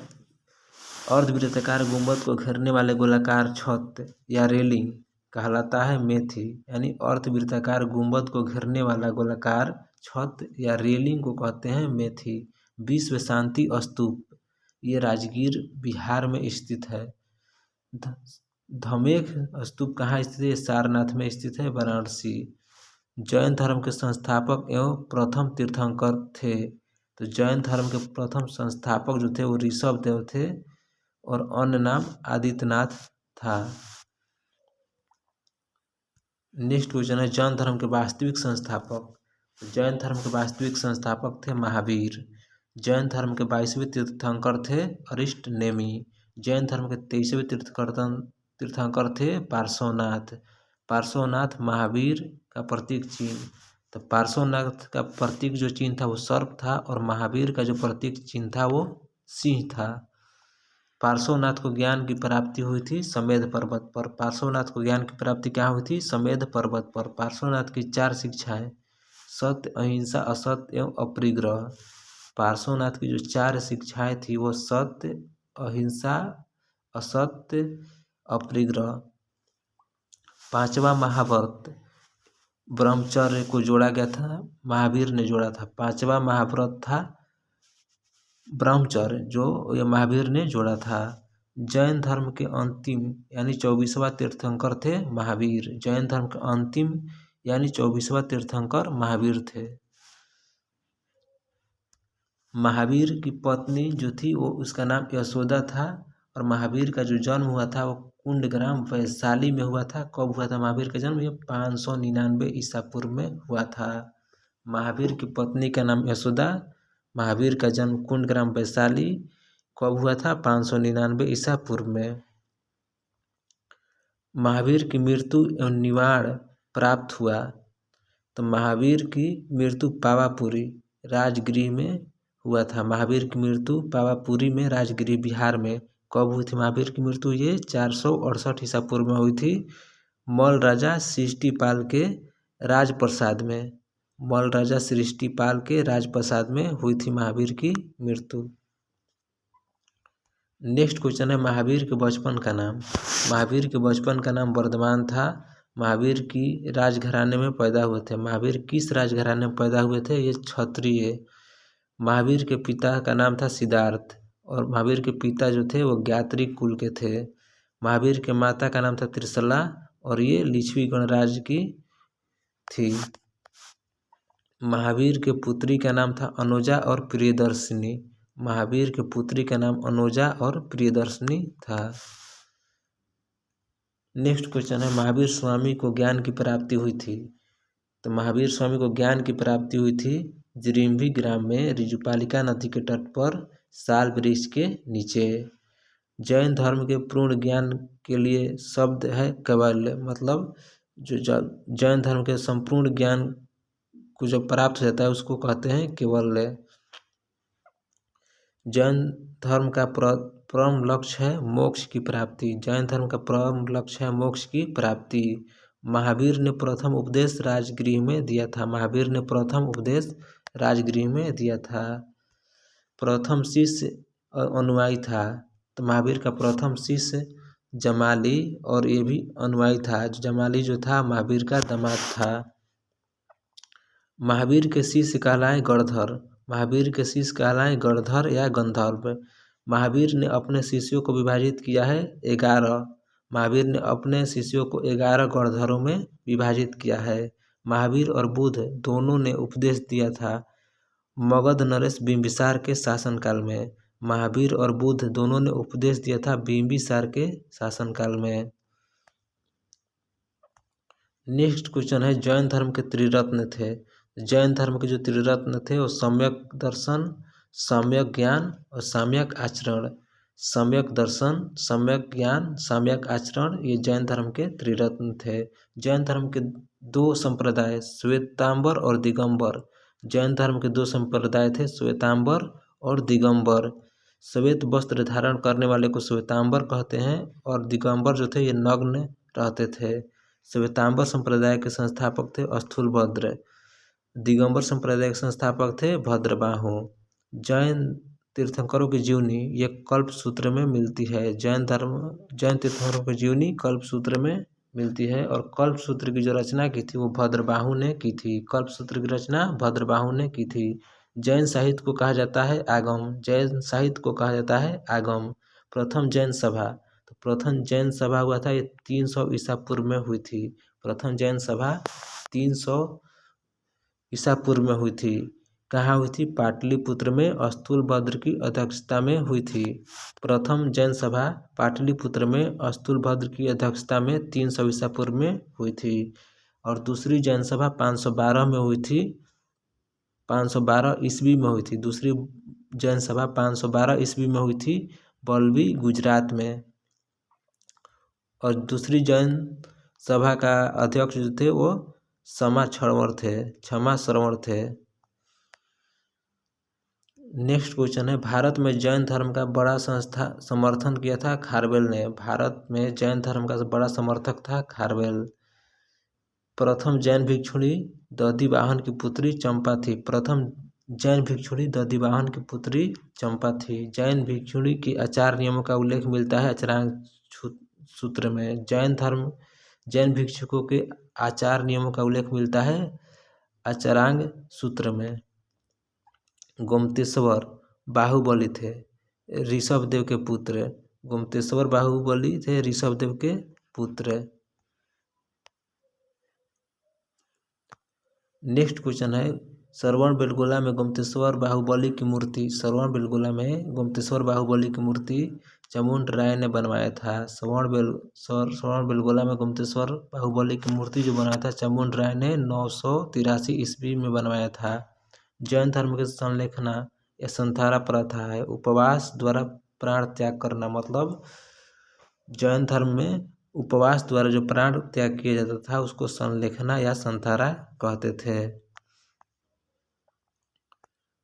अर्धवृत्ताकार गुंबद को घेरने वाले गोलाकार छत या रेलिंग कहलाता है मेथी, यानी अर्धवृत्ताकार गुंबद को घेरने वाला गोलाकार छत या रेलिंग को कहते हैं मेथी। विश्व शांति स्तूप ये राजगीर बिहार में स्थित है। धमेख स्तूप कहाँ स्थित है? सारनाथ में स्थित है, वाराणसी। जैन धर्म के संस्थापक एवं प्रथम तीर्थंकर थे। तो जैन धर्म के प्रथम संस्थापक जो थे वो ऋषभ देव थे और अन्य नाम आदित्यनाथ था। नेक्स्ट क्वेश्चन है जैन धर्म के वास्तविक संस्थापक। जैन धर्म के वास्तविक संस्थापक थे महावीर। जैन धर्म के 22वें तीर्थंकर थे अरिष्ट नेमी। जैन धर्म के 23वें तीर्थंकर थे पार्श्वनाथ। पार्श्वनाथ महावीर का प्रतीक चिन्ह। तो पार्श्वनाथ का प्रतीक जो चिन्ह था वो सर्प था और महावीर का जो प्रतीक चिन्ह था वो सिंह था। पार्श्वनाथ को ज्ञान की प्राप्ति हुई थी समेध पर्वत पर। पार्श्वनाथ को ज्ञान की प्राप्ति कहाँ हुई थी? समेध पर्वत पर। पार्श्वनाथ की 4 शिक्षाएं, सत्य, अहिंसा, असत्य एवं अपरिग्रह। पार्श्वनाथ की जो 4 शिक्षाएं थी वो सत्य, अहिंसा, असत्य, अपरिग्रह। 5वां महाव्रत ब्रह्मचर्य को जोड़ा गया था, महावीर ने जोड़ा था। 5वां महाव्रत था ब्रह्मचर्य, जो ये महावीर ने जोड़ा था। जैन धर्म के अंतिम यानी 24वां तीर्थंकर थे महावीर। जैन धर्म के अंतिम यानी 24वां तीर्थंकर महावीर थे। महावीर की पत्नी जो थी वो उसका नाम यशोदा था और महावीर का जो जन्म हुआ था वो कुंडग्राम वैशाली में हुआ था। कब हुआ था महावीर का जन्म? ये 599 ईसा पूर्व में हुआ था। महावीर की पत्नी का नाम यशोदा। महावीर का जन्म कुंडग्राम वैशाली कब हुआ था? 599 ईसा पूर्व में। महावीर की मृत्यु एवं निवाण प्राप्त हुआ। तो महावीर की मृत्यु पावापुरी राजगृह में हुआ था। महावीर की मृत्यु पावापुरी में राजगृह बिहार में कब हुई थी? महावीर की मृत्यु ये 468 ईसा पूर्व में हुई थी, मल राजा सृष्टिपाल के राजप्रसाद में। मल राजा सृष्टिपाल के राजप्रसाद में हुई थी महावीर की मृत्यु। नेक्स्ट क्वेश्चन है महावीर के बचपन का नाम। महावीर के बचपन का नाम वर्धमान था। महावीर की राजघराने में पैदा हुए थे। महावीर किस राजघराने में पैदा हुए थे? ये क्षत्रिय। महावीर के पिता का नाम था सिद्धार्थ और महावीर के पिता जो थे वो ज्ञात्री कुल के थे। महावीर के माता का नाम था त्रिशला और ये लिच्छवी गणराज्य की थी। महावीर के पुत्री का नाम था अनुजा और प्रियदर्शिनी। महावीर के पुत्री का नाम अनुजा और प्रियदर्शिनी था। नेक्स्ट क्वेश्चन है महावीर स्वामी को ज्ञान की प्राप्ति हुई थी। तो महावीर स्वामी को ज्ञान की प्राप्ति हुई थी जिरिम्भी ग्राम में ऋजुपालिका नदी के तट पर साल वृक्ष के नीचे। जैन धर्म के पूर्ण ज्ञान के लिए शब्द है कैवल्य। मतलब जो जैन धर्म के संपूर्ण ज्ञान को जब प्राप्त हो जाता है उसको कहते हैं कैवल्य। जैन धर्म का परम लक्ष्य है मोक्ष की प्राप्ति। जैन धर्म का परम लक्ष्य है मोक्ष की प्राप्ति। महावीर ने प्रथम उपदेश राजगृह में दिया था। महावीर ने प्रथम उपदेश राजगृह में दिया था। प्रथम शिष्य अनुयायी था। तो महावीर का प्रथम शिष्य जमाली और ये भी अनुयायी था। जमाली जो था महावीर का दामाद था। महावीर के शिष्य कहलाए गणधर। महावीर के शिष्य कहलाए गणधर या गंधर्व। महावीर ने अपने शिष्यों को विभाजित किया है 11। महावीर ने अपने शिष्यों को 11 गणधरों में विभाजित किया है। महावीर और बुद्ध दोनों ने उपदेश दिया था मगध नरेश बिंबिसार के शासनकाल में। महावीर और बुद्ध दोनों ने उपदेश दिया था बिंबिसार के शासनकाल में। नेक्स्ट क्वेश्चन है जैन धर्म के त्रिरत्न थे। जैन धर्म के जो त्रिरत्न थे वो सम्यक दर्शन, सम्यक ज्ञान और सम्यक आचरण। सम्यक दर्शन, सम्यक ज्ञान, सम्यक आचरण, ये जैन धर्म के त्रिरत्न थे। जैन धर्म के 2 संप्रदाय श्वेतांबर और दिगंबर। जैन धर्म के 2 संप्रदाय थे श्वेतांबर और दिगंबर। श्वेत वस्त्र धारण करने वाले को श्वेतांबर कहते हैं और दिगंबर जो थे ये नग्न रहते थे। श्वेतांबर संप्रदाय के संस्थापक थे स्थूलभद्र। दिगंबर संप्रदाय के संस्थापक थे भद्रबाहु। जैन तीर्थंकरों की जीवनी ये कल्प सूत्र में मिलती है। जैन तीर्थंकरों की जीवनी कल्प सूत्र में मिलती है और कल्प सूत्र की जो रचना की थी वो भद्रबाहु ने की थी। कल्प सूत्र की रचना भद्रबाहु ने की थी। जैन साहित्य को कहा जाता है आगम। जैन साहित्य को कहा जाता है आगम। प्रथम जैन सभा तो प्रथम जैन सभा हुआ था ये 300 ईसा पूर्व में हुई थी। प्रथम जैन सभा 300 ईसा पूर्व में हुई थी। कहाँ हुई थी? पाटलिपुत्र में स्थूलभद्र की अध्यक्षता में हुई थी। प्रथम जैन सभा पाटलिपुत्र में स्थूलभद्र की अध्यक्षता में 300 ईसा पूर्व में हुई थी। और दूसरी जैन सभा 512 में हुई थी, 512 ईस्वी में हुई थी। दूसरी जैन सभा 512 ईस्वी में हुई थी बल्बी, गुजरात में। और दूसरी जैन सभा का अध्यक्ष जो थे वो क्षमा श्रवण थे। नेक्स्ट क्वेश्चन है, भारत में जैन धर्म का बड़ा समर्थन किया था खारवेल ने। भारत में जैन धर्म का बड़ा समर्थक था खारवेल। प्रथम जैन भिक्षुणी दधिवाहन की पुत्री चंपा थी। प्रथम जैन भिक्षुणी दधिवाहन की पुत्री चंपा थी। जैन भिक्षुणी के आचार नियमों का उल्लेख मिलता है आचरांग सूत्र में। जैन भिक्षुकों के आचार नियमों का उल्लेख मिलता है आचरांग सूत्र में। गोमतेश्वर बाहुबली थे ऋषभदेव के पुत्र। गोमतेश्वर बाहुबली थे ऋषभदेव के पुत्र। नेक्स्ट क्वेश्चन है, श्रवणबेलगोला में गोमतेश्वर बाहुबली की मूर्ति चामुंड राय ने बनवाया था। श्रवणबेलगोला में गोमतेश्वर बाहुबली की मूर्ति जो बनाया था चामुंड राय ने 983 ईस्वी में बनवाया था। जैन धर्म की संलेखना या संथारा प्रथा है उपवास द्वारा प्राण त्याग करना। मतलब जैन धर्म में उपवास द्वारा जो प्राण त्याग किया जाता था उसको संलेखना या संथारा कहते थे।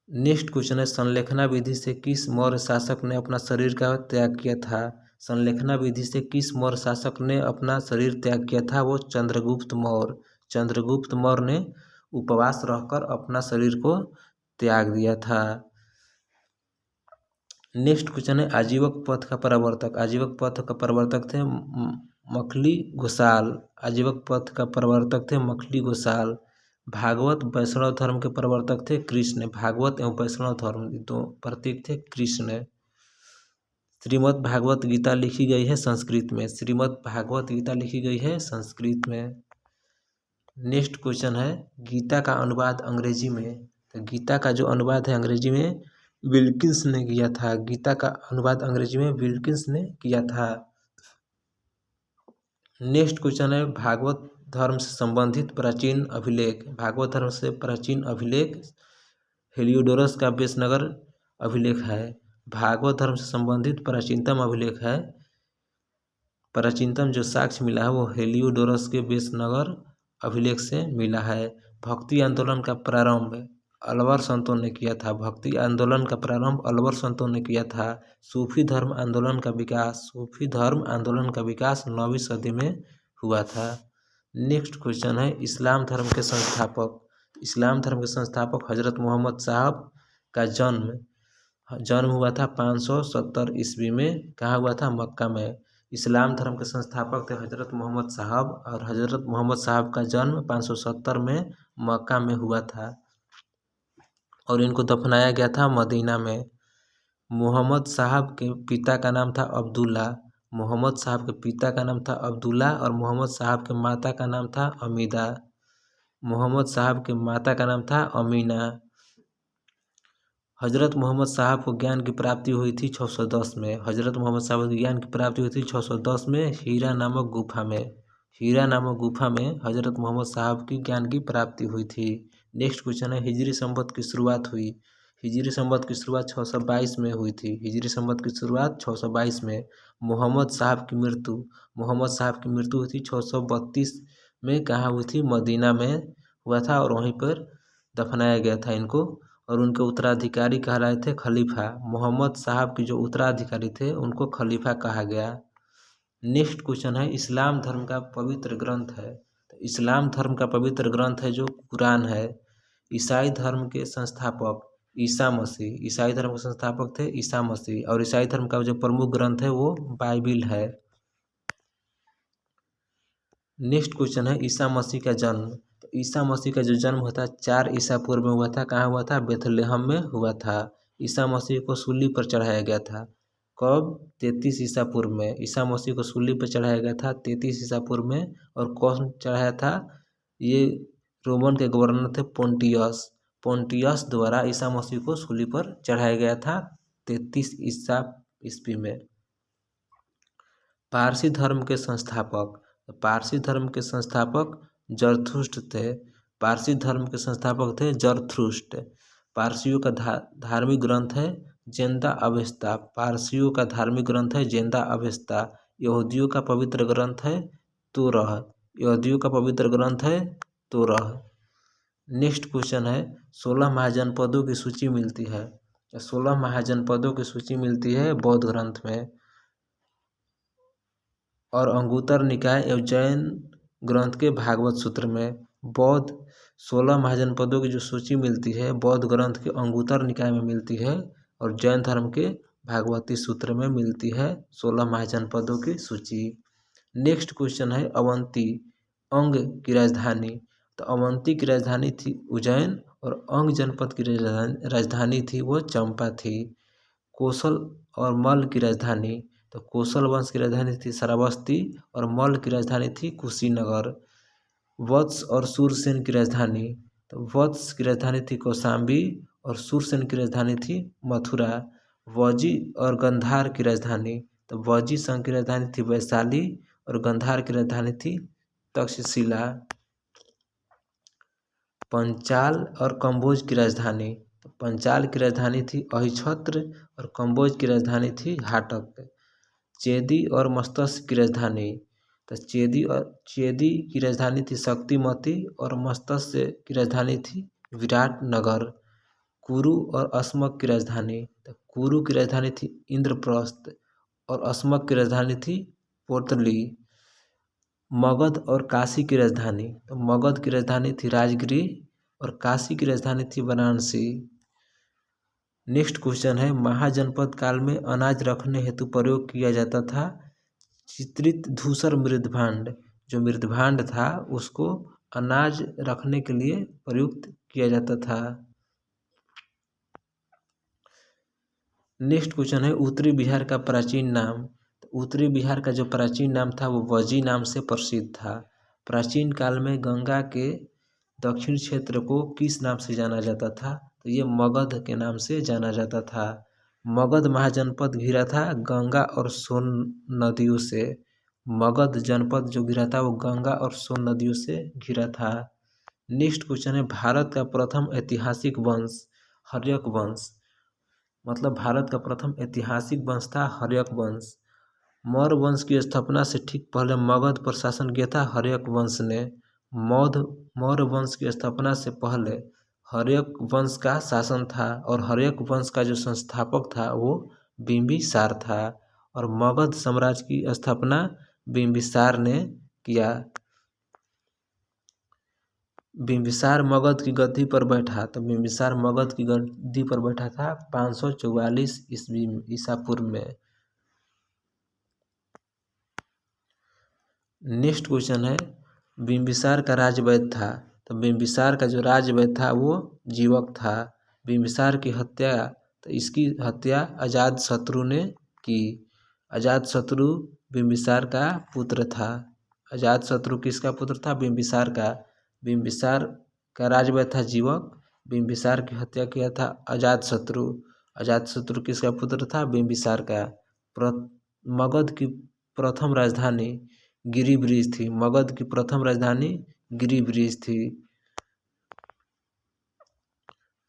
नेक्स्ट क्वेश्चन है, संलेखना विधि से किस मौर्य शासक ने अपना शरीर का त्याग किया था? संलेखना विधि से किस मौर्य शासक ने अपना शरीर त्याग किया था? वो चंद्रगुप्त मौर्य ने उपवास रहकर अपना शरीर को त्याग दिया था। नेक्स्ट क्वेश्चन है, आजीवक पथ का प्रवर्तक थे मखली घोषाल। भागवत वैष्णव धर्म के प्रवर्तक थे कृष्ण। भागवत एवं वैष्णव धर्म दो प्रतीक थे कृष्ण। श्रीमद् भागवत गीता लिखी गई है संस्कृत में। नेक्स्ट क्वेश्चन है, गीता का अनुवाद अंग्रेजी में। तो गीता का जो अनुवाद है अंग्रेजी में विल्किंस ने किया था। नेक्स्ट क्वेश्चन है, भागवत धर्म से संबंधित प्राचीन अभिलेख हेलियोडोरस का बेसनगर अभिलेख है। भागवत धर्म से संबंधित प्राचीनतम अभिलेख है, प्राचीनतम जो साक्ष्य मिला है वो हेलियोडोरस के बेसनगर अभिलेख से मिला है। भक्ति आंदोलन का प्रारंभ अलवर संतों ने किया था। सूफी धर्म आंदोलन का विकास 9वीं सदी में हुआ था। नेक्स्ट क्वेश्चन है, इस्लाम धर्म के संस्थापक हजरत मोहम्मद साहब का जन्म हुआ था 570 ईस्वी में। कहाँ हुआ था? मक्का में। इस्लाम धर्म के संस्थापक थे हजरत मोहम्मद साहब और हजरत मोहम्मद साहब का जन्म 570 में मक्का में हुआ था और इनको दफनाया गया था मदीना में। मोहम्मद साहब के पिता का नाम था अब्दुल्ला और मोहम्मद साहब के माता का नाम था अमीदा। मोहम्मद साहब के माता का नाम था अमीना। हजरत मोहम्मद साहब को ज्ञान की प्राप्ति हुई थी 610 में। हीरा नामक गुफा में हजरत मोहम्मद साहब की ज्ञान की प्राप्ति हुई थी। नेक्स्ट क्वेश्चन है, हिजरी संवत की शुरुआत 622 में हुई थी। मोहम्मद साहब की मृत्यु हुई थी 632 में। कहाँ हुई थी? मदीना में हुआ था और वहीं पर दफनाया गया था इनको और उनके उत्तराधिकारी कहलाए थे खलीफा। मोहम्मद साहब के जो उत्तराधिकारी थे उनको खलीफा कहा गया। नेक्स्ट क्वेश्चन है, इस्लाम धर्म का पवित्र ग्रंथ है। तो इस्लाम धर्म का पवित्र ग्रंथ है जो कुरान है। ईसाई धर्म के संस्थापक ईसा मसीह और ईसाई धर्म का जो प्रमुख ग्रंथ है वो बाइबिल है। नेक्स्ट क्वेश्चन है, ईसा मसीह का जन्म। तो ईसा मसीह का जो जन्म हुआ था 4 ईसा पूर्व में हुआ था। कहाँ हुआ था? बेथलेहम में हुआ था। ईसा मसीह को सूली पर चढ़ाया गया था। कब? 33 ईसा पूर्व में ईसा मसीह को सूली पर चढ़ाया गया था 33 ईसा पूर्व में। और कौन चढ़ाया था? ये रोमन के गवर्नर थे पोंटियस। पोंटियस द्वारा ईसा मसीह को सूली पर चढ़ाया गया था 33 ईसा ईस्वी में। पारसी धर्म के संस्थापक। पारसी धर्म के संस्थापक जरथुस्ट थे। पारसी धर्म के संस्थापक थे जरथुस्ट। पारसियों का धार्मिक ग्रंथ है जेंदा अवेस्ता। पारसियों का धार्मिक ग्रंथ है जेंदा अवेस्ता। यहूदियों का पवित्र ग्रंथ है तोरह। यहूदियों का पवित्र ग्रंथ है तोरह। नेक्स्ट क्वेश्चन है 16 महाजनपदों की सूची मिलती है। 16 महाजनपदों की सूची मिलती है बौद्ध ग्रंथ में और अंगुत्तर निकाय एवं जैन ग्रंथ के भागवत सूत्र में। बौद्ध 16 महाजनपदों की जो सूची मिलती है बौद्ध ग्रंथ के अंगुत्तर निकाय में मिलती है और जैन धर्म के भागवती सूत्र में मिलती है 16 महाजनपदों की सूची। नेक्स्ट क्वेश्चन है अवंती अंग की राजधानी। तो अवंती की राजधानी थी उज्जैन और अंग जनपद की राजधानी थी वो चंपा थी। कौशल और मल्ल की राजधानी। तो कौशल वंश की राजधानी थी श्रावस्ती और मल्ल की राजधानी थी कुशीनगर। वत्स और शूरसेन की राजधानी। तो वत्स की राजधानी थी कौशाम्बी और शूरसेन की राजधानी थी मथुरा। वजी और गंधार की राजधानी। तो वजी संघ की राजधानी थी वैशाली और गंधार की राजधानी थी तक्षशिला। पंचाल और कंबोज की राजधानी। तो पंचाल की राजधानी थी अहिछत्र और कंबोज की राजधानी थी हाटक। चेदी और मस्तस्य की राजधानी। तो चेदी की राजधानी थी शक्तिमती और मस्तस्य की राजधानी थी विराटनगर। कुरु और अस्मक की राजधानी। तो कुरु की राजधानी थी इंद्रप्रस्थ और अस्मक की राजधानी थी पोर्तली। मगध और काशी की राजधानी। तो मगध की राजधानी थी राजगृह और काशी की राजधानी थी वाराणसी। नेक्स्ट क्वेश्चन है महाजनपद काल में अनाज रखने हेतु प्रयोग किया जाता था चित्रित धूसर मृदभांड। जो मृदभांड था उसको अनाज रखने के लिए प्रयुक्त किया जाता था। नेक्स्ट क्वेश्चन है उत्तरी बिहार का प्राचीन नाम। तो उत्तरी बिहार का जो प्राचीन नाम था वो वजी नाम से प्रसिद्ध था। प्राचीन काल में गंगा के दक्षिण क्षेत्र को किस नाम से जाना जाता था? तो ये मगध के नाम से जाना जाता था। मगध महाजनपद घिरा था गंगा और सोन नदियों से। मगध जनपद जो घिरा था वो गंगा और सोन नदियों से घिरा था। नेक्स्ट क्वेश्चन है भारत का प्रथम ऐतिहासिक वंश हर्यक वंश। मतलब भारत का प्रथम ऐतिहासिक वंश था हर्यक वंश। मौर्य वंश की स्थापना से ठीक पहले मगध पर शासन किया था हर्यक वंश ने। मौर्य वंश की स्थापना से पहले हर्यक वंश का शासन था और हर्यक वंश का जो संस्थापक था वो बिंबिसार था और मगध साम्राज्य की स्थापना बिंबिसार ने किया। बिंबिसार मगध की गद्दी पर बैठा। तो बिंबिसार मगध की गद्दी पर बैठा था 544 ईस्वी ईसा पूर्व में। नेक्स्ट क्वेश्चन है बिंबिसार का राजवैद्य था। तो बिंबिसार का जो राजवैद्य था वो जीवक था। बिंबिसार की हत्या तो इसकी हत्या अजातशत्रु ने की। अजातशत्रु बिंबिसार का पुत्र था। अजातशत्रु किसका पुत्र था? बिंबिसार का। बिंबिसार का राजवैद्य था जीवक। बिंबिसार की हत्या किया था अजातशत्रु। अजातशत्रु किसका पुत्र था? बिंबिसार का। मगध की प्रथम राजधानी गिरिब्रिज थी। मगध की प्रथम राजधानी गिरिब्रिज थी।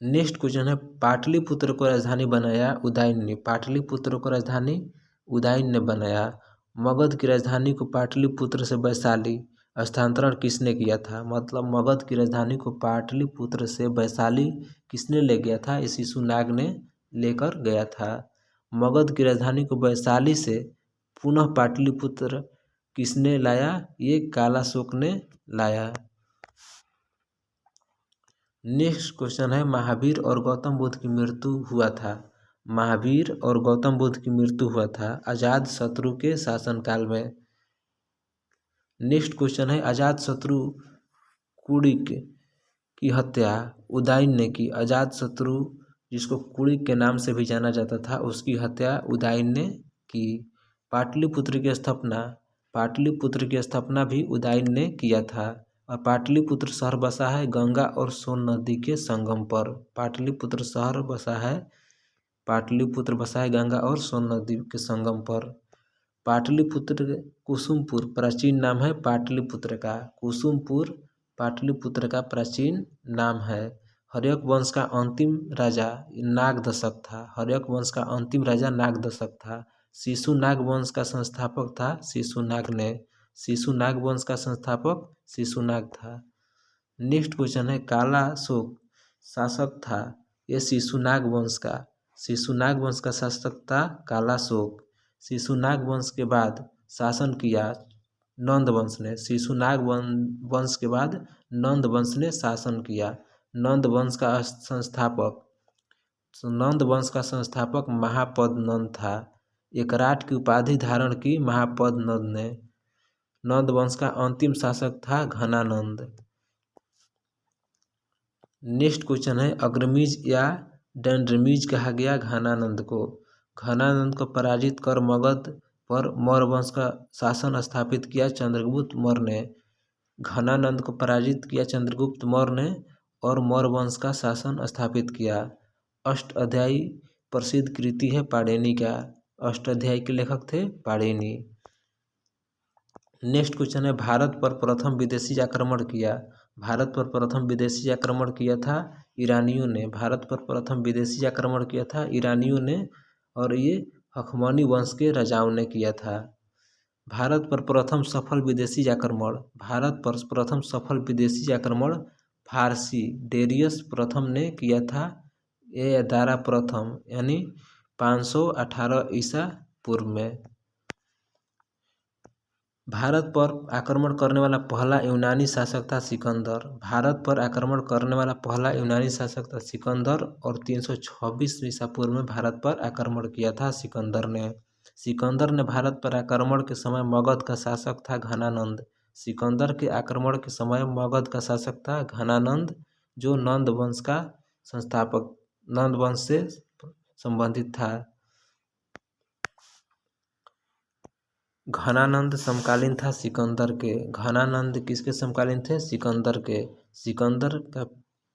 नेक्स्ट क्वेश्चन है पाटलिपुत्र को राजधानी बनाया उदयन ने। पाटलिपुत्र को राजधानी उदयन ने बनाया। मगध की राजधानी को पाटलिपुत्र से वैशाली स्थानांतरण किसने किया था? मतलब मगध की राजधानी को पाटलिपुत्र से वैशाली किसने ले गया था? इस शिशुनाग ने लेकर गया था। मगध की राजधानी को वैशाली से पुनः पाटलिपुत्र किसने लाया? ये कालाशोक ने लाया। नेक्स्ट क्वेश्चन है महावीर और गौतम बुद्ध की मृत्यु हुआ था। महावीर और गौतम बुद्ध की मृत्यु हुआ था अजातशत्रु के शासनकाल में। नेक्स्ट क्वेश्चन है अजातशत्रु कुडिक की हत्या उदयन ने की। अजातशत्रु जिसको कुली के नाम से भी जाना जाता था, उसकी हत्या उदयन ने की। पाटलिपुत्र की स्थापना भी उदयन ने किया था। और पाटलिपुत्र शहर बसा है गंगा और सोन नदी के संगम पर। पाटलिपुत्र बसा है गंगा और सोन नदी के संगम पर। पाटलिपुत्र कुसुमपुर प्राचीन नाम है पाटलिपुत्र का। कुसुमपुर पाटलिपुत्र का प्राचीन नाम है। हर्यक वंश का अंतिम राजा नागदशक था। शिशुनाग वंश का संस्थापक था शिशुनाग था। नेक्स्ट क्वेश्चन है काला अशोक शासक था। ये शिशुनाग वंश का शासक था काला अशोक। शिशुनाग वंश के बाद शासन किया नंद वंश ने। शिशुनाग वंश के बाद नंद वंश ने शासन किया। नंद वंश का संस्थापक महापद नंद था। एकराट की उपाधि धारण की महापद नंद ने। नंद वंश का अंतिम शासक था घनानंद। नेक्स्ट क्वेश्चन है अग्रमीज या डंडमीज कहा गया घनानंद को। घनानंद को पराजित कर मगध पर मौर्य वंश का शासन स्थापित किया चंद्रगुप्त मौर्य ने। घनानंद को पराजित किया चंद्रगुप्त मौर्य ने और मौर्य वंश का शासन स्थापित किया। अष्टाध्यायी प्रसिद्ध कृति है पाणिनि का। अष्टाध्यायी के लेखक थे पाणिनि। नेक्स्ट क्वेश्चन है भारत पर प्रथम विदेशी आक्रमण किया। भारत पर प्रथम विदेशी आक्रमण किया था ईरानियों ने। और ये हखमनी वंश के राजाओं ने किया था। भारत पर प्रथम सफल विदेशी आक्रमण फारसी डेरियस प्रथम ने किया था। ये दारा प्रथम यानी 518 ईसा पूर्व में। भारत पर आक्रमण करने वाला पहला यूनानी शासक था सिकंदर। और 326 ईसा पूर्व में भारत पर आक्रमण किया था सिकंदर ने। सिकंदर ने भारत पर आक्रमण के समय मगध का शासक था घनानंद। जो नंद वंश से संबंधित था। घनानंद समकालीन था सिकंदर के। घनानंद किसके समकालीन थे? सिकंदर के।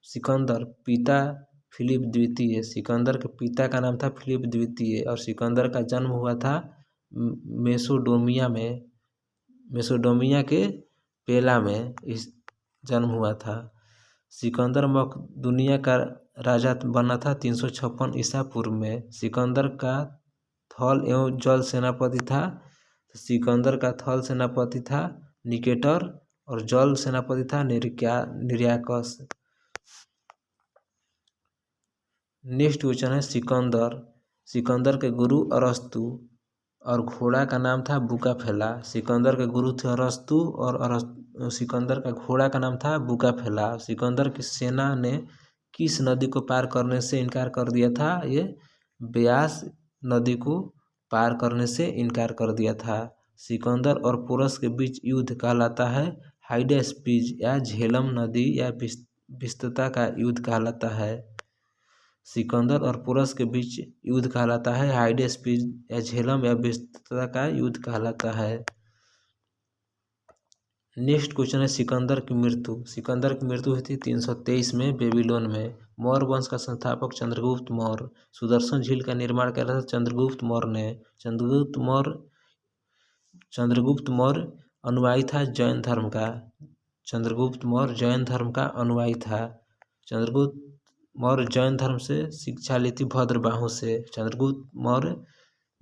सिकंदर पिता फिलिप द्वितीय। सिकंदर के पिता का नाम था फिलिप द्वितीय और सिकंदर का जन्म हुआ था मेसोडोमिया के पेला में इस जन्म हुआ था। सिकंदर मकदूनिया का राजा बना था 356 ईसा पूर्व में। सिकंदर का थल एवं जल सेनापति था। सिकंदर का थल सेनापति था निकेटर और जल सेनापति था निर्याकस। नेक्स्ट क्वेश्चन है सिकंदर के गुरु अरस्तु और घोड़ा का नाम था बुकाफेला। सिकंदर के गुरु थे अरस्तु और सिकंदर का घोड़ा का नाम था बुकाफेला। सिकंदर की सेना ने किस नदी को पार करने से इनकार कर दिया था? ये ब्यास नदी को पार करने से इनकार कर दिया था। सिकंदर और पोरस के बीच युद्ध कहलाता है हाइडेस्पिज या झेलम नदी या विस्तृता का युद्ध कहलाता है। सिकंदर और पोरस के बीच युद्ध कहलाता है हाइडेस्पिज या झेलम या विस्तृता का युद्ध कहलाता है। नेक्स्ट क्वेश्चन है सिकंदर की मृत्यु हुई थी 323 में बेबीलोन में। मौर्य वंश का संस्थापक चंद्रगुप्त मौर्य। सुदर्शन झील का निर्माण किया था चंद्रगुप्त मौर्य ने। चंद्रगुप्त मौर्य अनुयायी था जैन धर्म का। चंद्रगुप्त मौर्य जैन धर्म का अनुयायी था। चंद्रगुप्त मौर्य जैन धर्म से शिक्षा ली थी भद्रबाहु से। चंद्रगुप्त मौर्य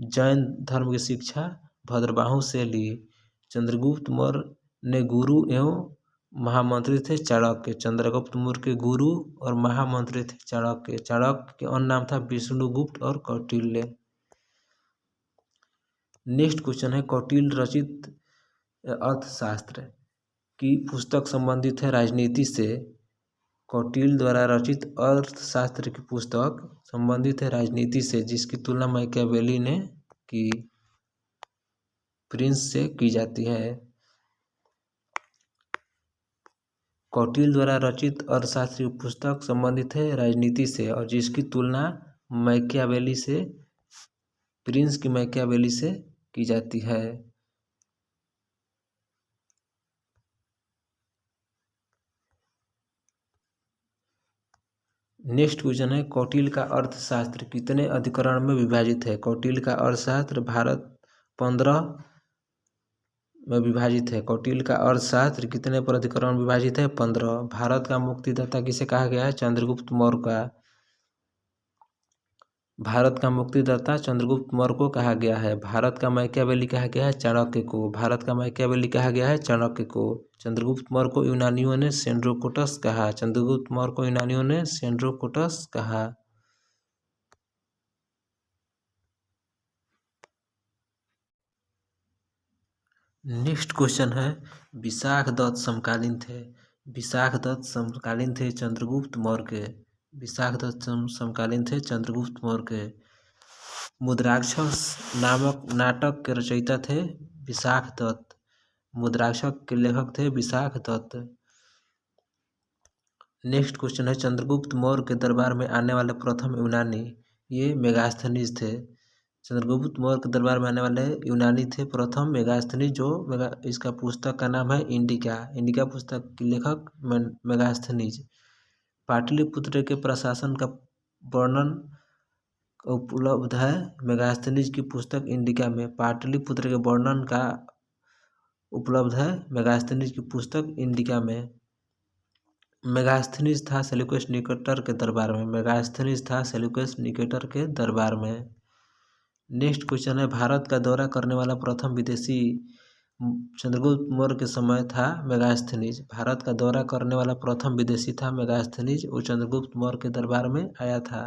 जैन धर्म की शिक्षा भद्रबाहु से ली। चंद्रगुप्त मौर्य ने गुरु एवं महामंत्री थे चाणक्य। चंद्रगुप्त मौर्य के गुरु और महामंत्री थे चाणक्य। चाणक्य के अन्य नाम था विष्णुगुप्त और कौटिल्य। नेक्स्ट क्वेश्चन है कौटिल्य रचित अर्थशास्त्र की पुस्तक संबंधित है राजनीति से। कौटिल्य द्वारा रचित अर्थशास्त्र की पुस्तक संबंधित है राजनीति से, जिसकी तुलना मैकियावेली ने की प्रिंस से की जाती है। कौटिल्य द्वारा रचित अर्थशास्त्र की पुस्तक संबंधित है राजनीति से और जिसकी तुलना मैकियावेली से प्रिंस की मैकियावेली से की जाती है। नेक्स्ट क्वेश्चन है कौटिल्य का अर्थशास्त्र कितने अधिकरण में विभाजित है। कौटिल्य का अर्थशास्त्र भारत 15 में विभाजित है। कौटिल्य का अर्थशास्त्र कितने पर अधिकरण में विभाजित है 15। भारत का मुक्तिदाता किसे कहा गया है चंद्रगुप्त मौर्य का। भारत का मुक्तिदाता चंद्रगुप्त मौर्य को कहा गया है। भारत का मैकियावेली कहा गया है चाणक्य को। भारत का मैकियावेली कहा गया है चाणक्य को। चंद्रगुप्त मौर्य को यूनानियों ने सेंड्रोकोटस कहा। चंद्रगुप्त मौर्य को यूनानियों ने सेंड्रोकोटस कहा। नेक्स्ट क्वेश्चन है विशाख दत्त समकालीन थे। विशाख दत्त समकालीन थे चंद्रगुप्त मौर्य के। विशाख दत्त समकालीन थे चंद्रगुप्त मौर्य के। मुद्राक्षस नामक नाटक के रचयिता थे विशाख दत्त। मुद्राक्षस के लेखक थे विशाख दत्त। नेक्स्ट क्वेश्चन है चंद्रगुप्त मौर्य के दरबार में आने वाले प्रथम यूनानी ये मेगास्थनीज थे। चंद्रगुप्त मौर्य के दरबार में आने वाले यूनानी थे प्रथम मेगास्थनीज जो इसका पुस्तक का नाम है इंडिका। इंडिका पुस्तक के लेखक मेगास्थनीज। पाटलिपुत्र के प्रशासन का वर्णन उपलब्ध है मेगास्थनीज की पुस्तक इंडिका में। पाटलिपुत्र के वर्णन का उपलब्ध है मेगास्थनीज की पुस्तक इंडिका में। मेगास्थनीज था सेल्यूकस निकेटर के दरबार में। मेगास्थनीज था सेल्यूकस निकेटर के दरबार में। नेक्स्ट क्वेश्चन है भारत का दौरा करने वाला प्रथम विदेशी चंद्रगुप्त मौर्य के समय था मेगास्थनीज। भारत का दौरा करने वाला प्रथम विदेशी था मेगास्थनीज। वो चंद्रगुप्त मौर्य के दरबार में आया था।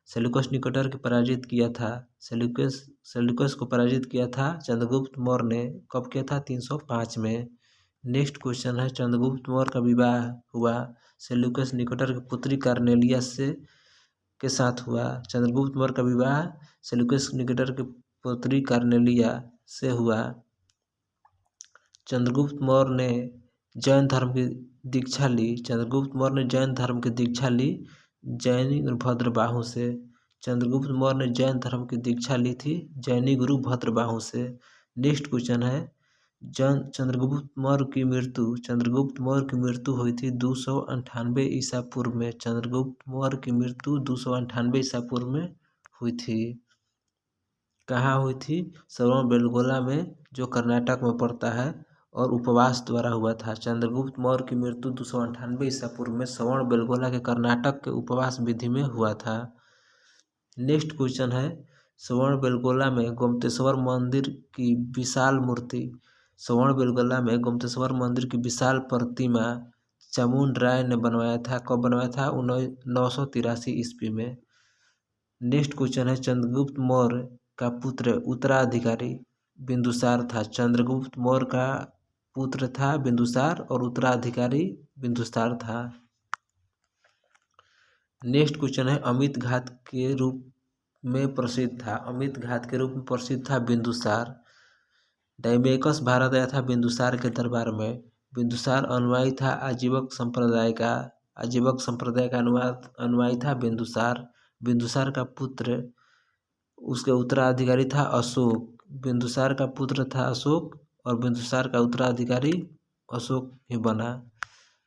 सेल्यूकस निकेटर को पराजित किया था। सेल्यूकस को पराजित किया था चंद्रगुप्त मौर्य ने। कब किया था 305 में। नेक्स्ट क्वेश्चन है चंद्रगुप्त मौर्य का विवाह हुआ सेल्यूकस निकेटर की पुत्री कार्नेलियस से के साथ हुआ। चंद्रगुप्त मौर्य का विवाह सेल्यूकस निकेटर की पुत्री कार्नेलिया से हुआ। चंद्रगुप्त मौर्य ने जैन धर्म की दीक्षा ली। चंद्रगुप्त मौर्य ने जैन धर्म की दीक्षा ली जैनी भद्रबाहु से। चंद्रगुप्त मौर्य ने जैन धर्म की दीक्षा ली थी जैनी गुरु भद्रबाहु से। नेक्स्ट क्वेश्चन है चंद्रगुप्त मौर्य की मृत्यु हुई थी 298 ईसा पूर्व में। चंद्रगुप्त मौर्य की मृत्यु 298 ईसा पूर्व में हुई थी। कहाँ हुई थी श्रवणबेलगोला में जो कर्नाटक में पड़ता है और उपवास द्वारा हुआ था। चंद्रगुप्त मौर्य की मृत्यु 298 ईसा पूर्व में श्रवणबेलगोला के कर्नाटक के उपवास विधि में हुआ था। नेक्स्ट क्वेश्चन है श्रवणबेलगोला में गोमतेश्वर मंदिर की विशाल मूर्ति। श्रवणबेलगोला में गोमतेश्वर मंदिर की विशाल प्रतिमा चामुंड राय ने बनवाया था। कब बनवाया था 983 ईस्वी में। नेक्स्ट क्वेश्चन है चंद्रगुप्त मौर्य का पुत्र उत्तराधिकारी बिंदुसार था। चंद्रगुप्त मौर्य का पुत्र था बिंदुसार और उत्तराधिकारी बिंदुसार था। नेक्स्ट क्वेश्चन है अमित घात के रूप में प्रसिद्ध था। अमित घात के रूप में प्रसिद्ध था बिंदुसार। डायमेकस भारत आया था बिंदुसार के दरबार में। बिंदुसार अनुयायी था आजीवक संप्रदाय का। आजीवक संप्रदाय का अनुयायी था बिंदुसार। बिंदुसार का पुत्र उसके उत्तराधिकारी था अशोक। बिंदुसार का पुत्र था अशोक और बिंदुसार का उत्तराधिकारी अशोक ही बना।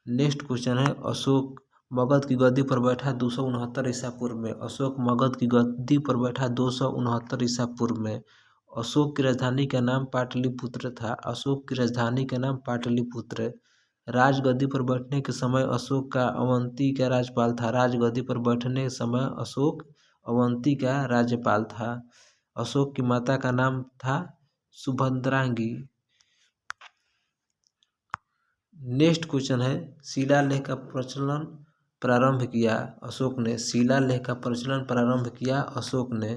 नेक्स्ट क्वेश्चन है अशोक मगध की गद्दी पर बैठा 269 ईसा पूर्व में। अशोक मगध की गद्दी पर बैठा 269 ईसा पूर्व में। अशोक की राजधानी का नाम पाटलिपुत्र था। अशोक की राजधानी का नाम पाटलिपुत्र। राजगद्दी पर बैठने के समय अशोक का अवंती का राज्यपाल था। राजगद्दी पर बैठने के समय अशोक अवंती का राज्यपाल था। अशोक की माता का नाम था सुभद्रांगी। नेक्स्ट क्वेश्चन है शिलालेख का प्रचलन प्रारंभ किया अशोक ने। शिलालेख का प्रचलन प्रारंभ किया अशोक ने।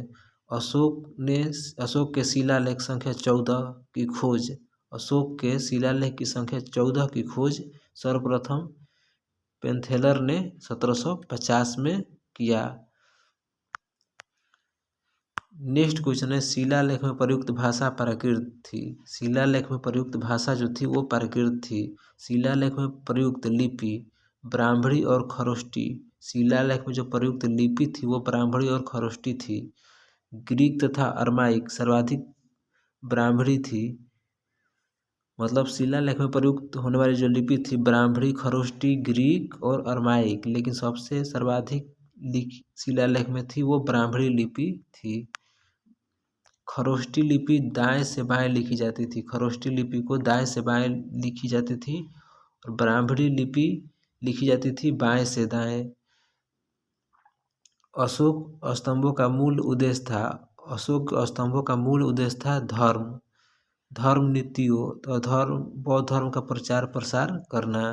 अशोक के शिलालेख संख्या 14 की खोज। अशोक के शिलालेख की संख्या 14 की खोज सर्वप्रथम पेंथेलर ने 1750 में किया। नेक्स्ट क्वेश्चन है शिलालेख में प्रयुक्त भाषा प्राकृत थी। शिलालेख में प्रयुक्त भाषा जो थी वो प्राकृत थी। शिलालेख में प्रयुक्त लिपि ब्राह्मणी और खरोष्टी। शिलालेख में जो प्रयुक्त लिपि थी वो ब्राह्मणी और खरोष्टी थी। ग्रीक तथा अरमाइक सर्वाधिक ब्राह्मणी थी। मतलब शिलालेख में प्रयुक्त होने वाली जो लिपि थी ब्राह्मणी, खरोष्टी, ग्रीक और अरमाइक, लेकिन सबसे सर्वाधिक शिलालेख में थी वो ब्राह्मणी लिपि थी। खरोष्टी लिपि दाएं से बाएं लिखी जाती थी। खरोष्टी लिपि को दाएं से बाएं लिखी जाती थी और ब्राह्मणी लिपि लिखी जाती थी बाएं से दाएं। अशोक स्तंभों का मूल उद्देश्य था। अशोक स्तंभों का मूल उद्देश्य था धर्म नीतियों तो बौद्ध धर्म का प्रचार प्रसार करना।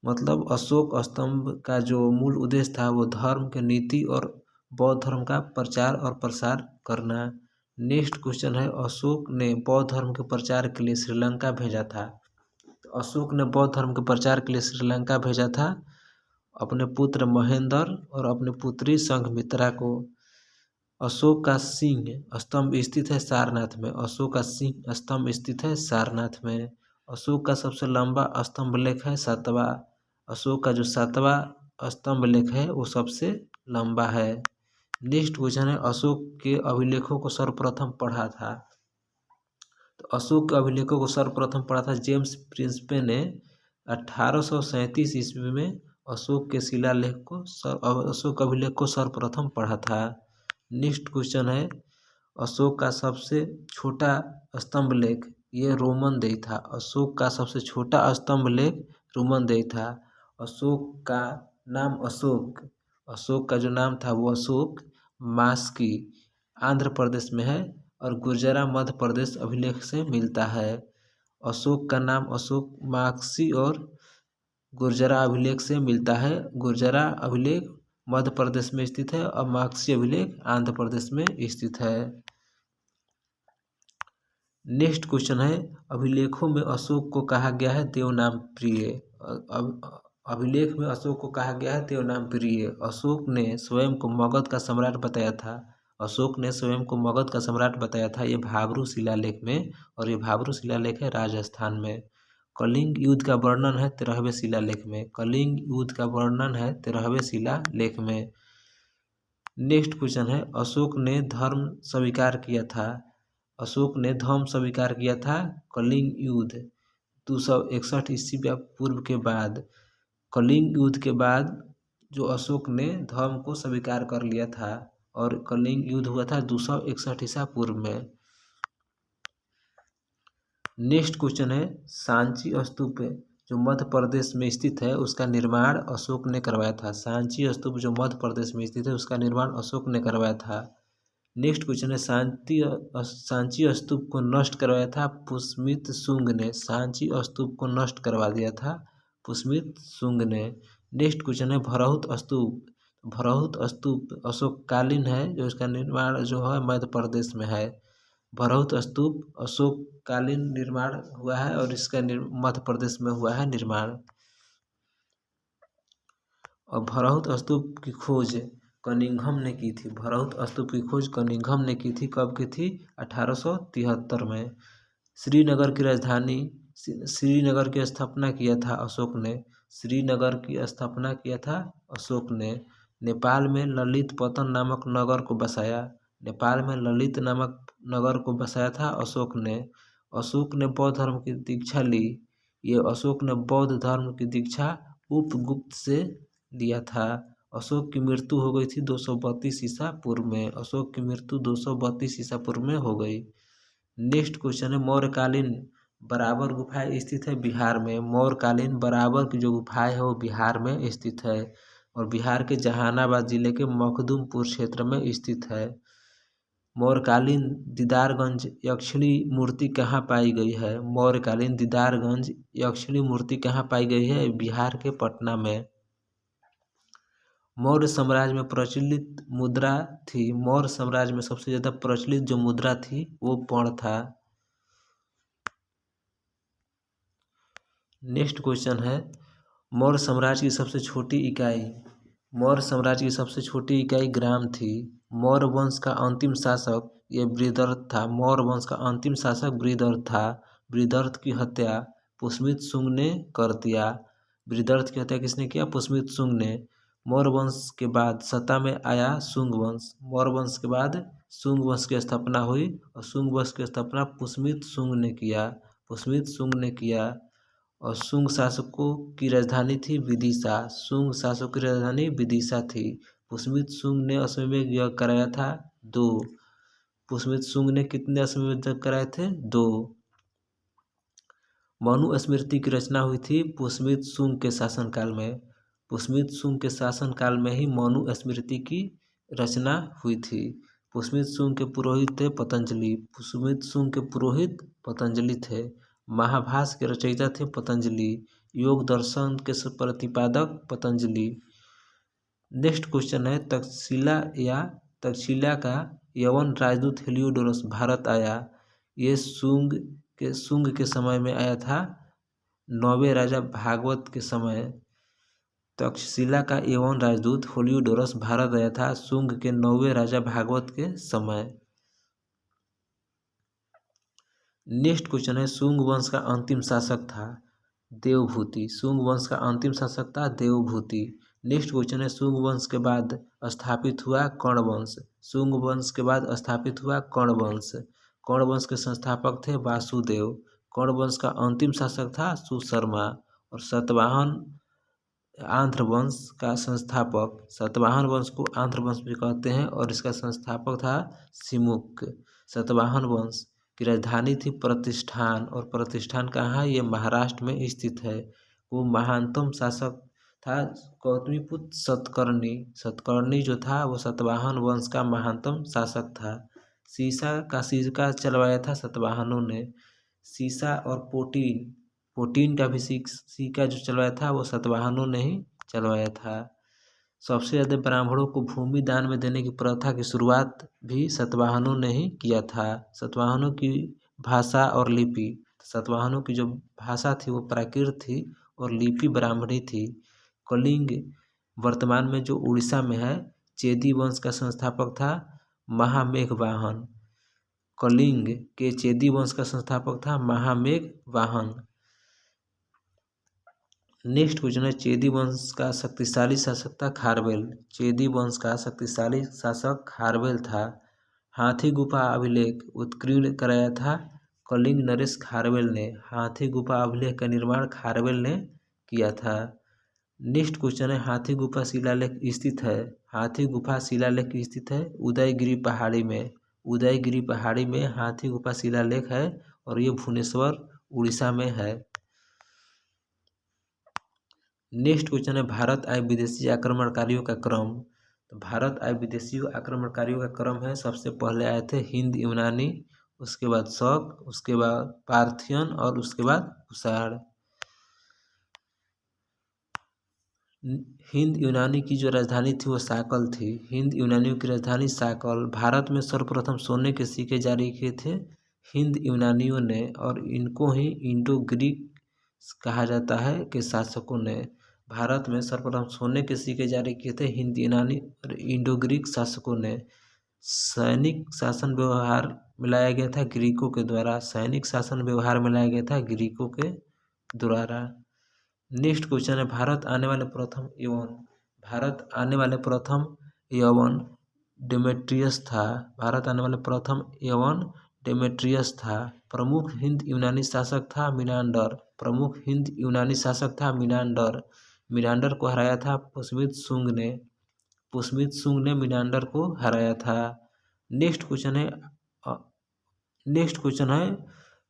मतलब अशोक स्तंभ का जो मूल उद्देश्य था वो धर्म के नीति और बौद्ध धर्म का प्रचार और प्रसार करना। नेक्स्ट क्वेश्चन है अशोक ने बौद्ध धर्म के प्रचार के लिए श्रीलंका भेजा था। तो अशोक ने बौद्ध धर्म के प्रचार के लिए श्रीलंका भेजा था अपने पुत्र महेंद्र और अपनी पुत्री संघमित्रा को। अशोक का सिंह स्तंभ स्थित है सारनाथ में। अशोक का सिंह स्तंभ स्थित है सारनाथ में। अशोक का सबसे लंबा स्तंभ लेख है सातवां। अशोक का जो सातवां स्तंभ लेख है वो सबसे लंबा है। नेक्स्ट क्वेश्चन है अशोक के अभिलेखों को सर्वप्रथम पढ़ा था। तो अशोक के अभिलेखों को सर्वप्रथम पढ़ा था जेम्स प्रिंसपे ने 1837 ईस्वी में अशोक के शिलालेख को अशोक अभिलेख को सर्वप्रथम पढ़ा था। नेक्स्ट क्वेश्चन है अशोक का सबसे छोटा स्तंभ लेख ये रोमन देय था। अशोक का सबसे छोटा स्तंभ लेख रोमन देय था। अशोक का नाम अशोक का जो नाम था वो अशोक मास्की आंध्र प्रदेश में है और गुर्जरा मध्य प्रदेश अभिलेख से मिलता है। अशोक का नाम अशोक मास्की और गुर्जरा अभिलेख से मिलता है। गुर्जरा अभिलेख मध्य प्रदेश में स्थित है और मास्की अभिलेख आंध्र प्रदेश में स्थित है। नेक्स्ट क्वेश्चन है अभिलेखों में अशोक को कहा गया है देवनाम प्रिय। अभिलेख में अशोक को कहा गया है देवनाम प्रिय। अशोक ने स्वयं को मगध का सम्राट बताया था। अशोक ने स्वयं को मगध का सम्राट बताया था। ये भाब्रू शिलालेख में और ये भाब्रू शिलालेख है राजस्थान में। कलिंग युद्ध का वर्णन है 13वें शिलालेख में। कलिंग युद्ध का वर्णन है 13वें शिलालेख में। नेक्स्ट क्वेश्चन है अशोक ने धर्म स्वीकार किया था। अशोक ने धर्म स्वीकार किया था कलिंग युद्ध 261 ईस्वी पूर्व के बाद। कलिंग युद्ध के बाद जो अशोक ने धर्म को स्वीकार कर लिया था और कलिंग युद्ध हुआ था 261 ईसा पूर्व में। नेक्स्ट क्वेश्चन है सांची स्तूप जो मध्य प्रदेश में स्थित है उसका निर्माण अशोक ने करवाया था। सांची स्तूप जो मध्य प्रदेश में स्थित है उसका निर्माण अशोक ने करवाया था। नेक्स्ट क्वेश्चन है सांची स्तूप को नष्ट करवाया था पुष्यमित्र शुंग ने। सांची स्तूप को नष्ट करवा दिया था पुष्यमित्र शुंग ने। नेक्स्ट क्वेश्चन है भरहुत स्तूप। भरहुत स्तूप अशोककालीन है जो इसका निर्माण जो है मध्य प्रदेश में है। भरहुत स्तूप अशोककालीन निर्माण हुआ है और इसका मध्य प्रदेश में हुआ है निर्माण। और भरहुत स्तूप की खोज कनिंघम ने की थी। भरहुत स्तूप की खोज कनिंघम ने की थी। कब की थी? 1873 में। श्रीनगर की राजधानी श्रीनगर की स्थापना किया था अशोक ने। श्रीनगर की स्थापना किया था अशोक ने। नेपाल में ललित पतन नामक नगर को बसाया। नेपाल में ललित नामक नगर को बसाया था अशोक ने। अशोक ने बौद्ध धर्म की दीक्षा ली। ये अशोक ने बौद्ध धर्म की दीक्षा उपगुप्त से लिया था। अशोक की मृत्यु हो गई थी 232 ईसा पूर्व में। अशोक की मृत्यु 232 ईसा पूर्व में हो गई। नेक्स्ट क्वेश्चन है मौर्यकालीन बराबर गुफाएं स्थित है बिहार में। मौर्यकालीन बराबर की जो गुफाएं है वो बिहार में स्थित है और बिहार के जहानाबाद जिले के मखदुमपुर क्षेत्र में स्थित है। मौर्यकालीन दीदारगंज यक्षिणी मूर्ति कहाँ पाई गई है? मौर्यकालीन दीदारगंज यक्षिणी मूर्ति कहाँ पाई गई है? बिहार के पटना में। मौर्य साम्राज्य में प्रचलित मुद्रा थी। मौर्य साम्राज्य में सबसे ज़्यादा प्रचलित जो मुद्रा थी वो पर्ण था। नेक्स्ट क्वेश्चन है मौर्य साम्राज्य की सबसे छोटी इकाई। मौर्य साम्राज्य की सबसे छोटी इकाई ग्राम थी। मौर्य वंश का अंतिम शासक ये बृहदर्थ था। मौर्य वंश का अंतिम शासक बृहदर्थ था। बृहदर्थ की हत्या पुष्यमित्र शुंग ने कर दिया। बृहदर्थ की हत्या किसने किया? पुष्यमित्र शुंग ने। मौर्य वंश के बाद सत्ता में आया शुंग वंश। मौर्य वंश के बाद शुंग वंश की स्थापना हुई और शुंग वंश की स्थापना पुष्यमित्र शुंग ने किया। पुष्यमित्र शुंग ने किया और शुंग शासकों की राजधानी थी विदिशा। शुंग शासकों की राजधानी विदिशा थी। पुष्यमित्र शुंग ने अश्वमेध यज्ञ कराया था 2। पुष्यमित्र शुंग ने कितने अश्वमेध यज्ञ कराए थे? 2। मनुस्मृति की रचना हुई थी पुष्यमित्र शुंग के शासनकाल में। पुष्यमित्र शुंग के शासनकाल में ही मनुस्मृति की रचना हुई थी। पुष्यमित्र शुंग के पुरोहित थे पतंजलि। पुष्यमित्र शुंग के पुरोहित पतंजलि थे। महाभाष्य के रचयिता थे पतंजलि। योग दर्शन के प्रतिपादक पतंजलि। नेक्स्ट क्वेश्चन है तक्षशिला का यवन राजदूत हेलियोडोरस भारत आया। ये शुंग के समय में आया था। 9वें राजा भागवत के समय तक्षशिला का यवन राजदूत हेलियोडोरस भारत आया था शुंग के 9वें राजा भागवत के समय। नेक्स्ट क्वेश्चन है शुंग वंश का अंतिम शासक था देवभूति। शुंग वंश का अंतिम शासक था देवभूति। नेक्स्ट क्वेश्चन है शुंग वंश के बाद स्थापित हुआ कर्ण वंश। शुंग वंश के बाद स्थापित हुआ कर्ण वंश। कर्ण वंश के संस्थापक थे वासुदेव। कर्ण वंश का अंतिम शासक था सुशर्मा। और सातवाहन आंध्र वंश का संस्थापक, सातवाहन वंश को आंध्र वंश भी कहते हैं और इसका संस्थापक था सिमुक। सातवाहन वंश की राजधानी थी प्रतिष्ठान और प्रतिष्ठान कहाँ है? ये महाराष्ट्र में स्थित है। वो महानतम शासक था गौतमीपुत्र सतकर्णी। सतकर्णी जो था वो सातवाहन वंश का महानतम शासक था। सीसा का सिक्का चलवाया था सातवाहनों ने। सीसा और पोटीन का भी सिक्का जो चलवाया था वो सातवाहनों ने ही चलवाया था। सबसे ज़्यादा ब्राह्मणों को भूमि दान में देने की प्रथा की शुरुआत भी सातवाहनों ने ही किया था। सातवाहनों की भाषा और लिपि, सातवाहनों की जो भाषा थी वो प्राकृत थी और लिपि ब्राह्मणी थी। कलिंग वर्तमान में जो उड़ीसा में है, चेदी वंश का संस्थापक था महामेघवाहन। कलिंग के चेदी वंश का संस्थापक था महामेघवाहन। नेक्स्ट क्वेश्चन है चेदी वंश का शक्तिशाली शासक था खारवेल। चेदी वंश का शक्तिशाली शासक खारवेल था। हाथी गुफा अभिलेख उत्कीर्ण कराया था कलिंग नरेश खारवेल ने। हाथी गुफा अभिलेख का निर्माण खारवेल ने किया था। नेक्स्ट क्वेश्चन है हाथी गुफा शिलालेख स्थित है। हाथी गुफा शिलालेख स्थित है उदयगिरी पहाड़ी में। उदयगिरी पहाड़ी में हाथी गुफा शिलालेख है और ये भुवनेश्वर उड़ीसा में है। नेक्स्ट क्वेश्चन है भारत आए विदेशी आक्रमणकारियों का क्रम। तो भारत आए विदेशी आक्रमणकारियों का क्रम है, सबसे पहले आए थे हिंद यूनानी, उसके बाद शक, उसके बाद पार्थियन और उसके बाद कुषाण। हिंद यूनानी की जो राजधानी थी वो साकल थी। हिंद यूनानियों की राजधानी साकल। भारत में सर्वप्रथम सोने के सिक्के जारी किए थे हिंद यूनानियों ने और इनको ही इंडो ग्रीक कहा जाता है के शासकों ने। भारत में सर्वप्रथम सोने के सिक्के जारी किए थे हिंद यूनानी और इंडो ग्रीक शासकों ने। सैनिक शासन व्यवहार मिलाया गया था ग्रीकों के द्वारा। सैनिक शासन व्यवहार मिलाया गया था ग्रीकों के द्वारा। नेक्स्ट क्वेश्चन है भारत आने वाले प्रथम यवन। भारत आने वाले प्रथम यवन डेमेट्रियस था। भारत आने वाले प्रथम यवन डेमेट्रियस था। प्रमुख हिंद यूनानी शासक था मिनांडर। प्रमुख हिंद यूनानी शासक था मिनांडर। मिनांडर को हराया था पुष्यमित्र शुंग ने। पुष्यमित्र शुंग ने मिनांडर को हराया था। नेक्स्ट क्वेश्चन है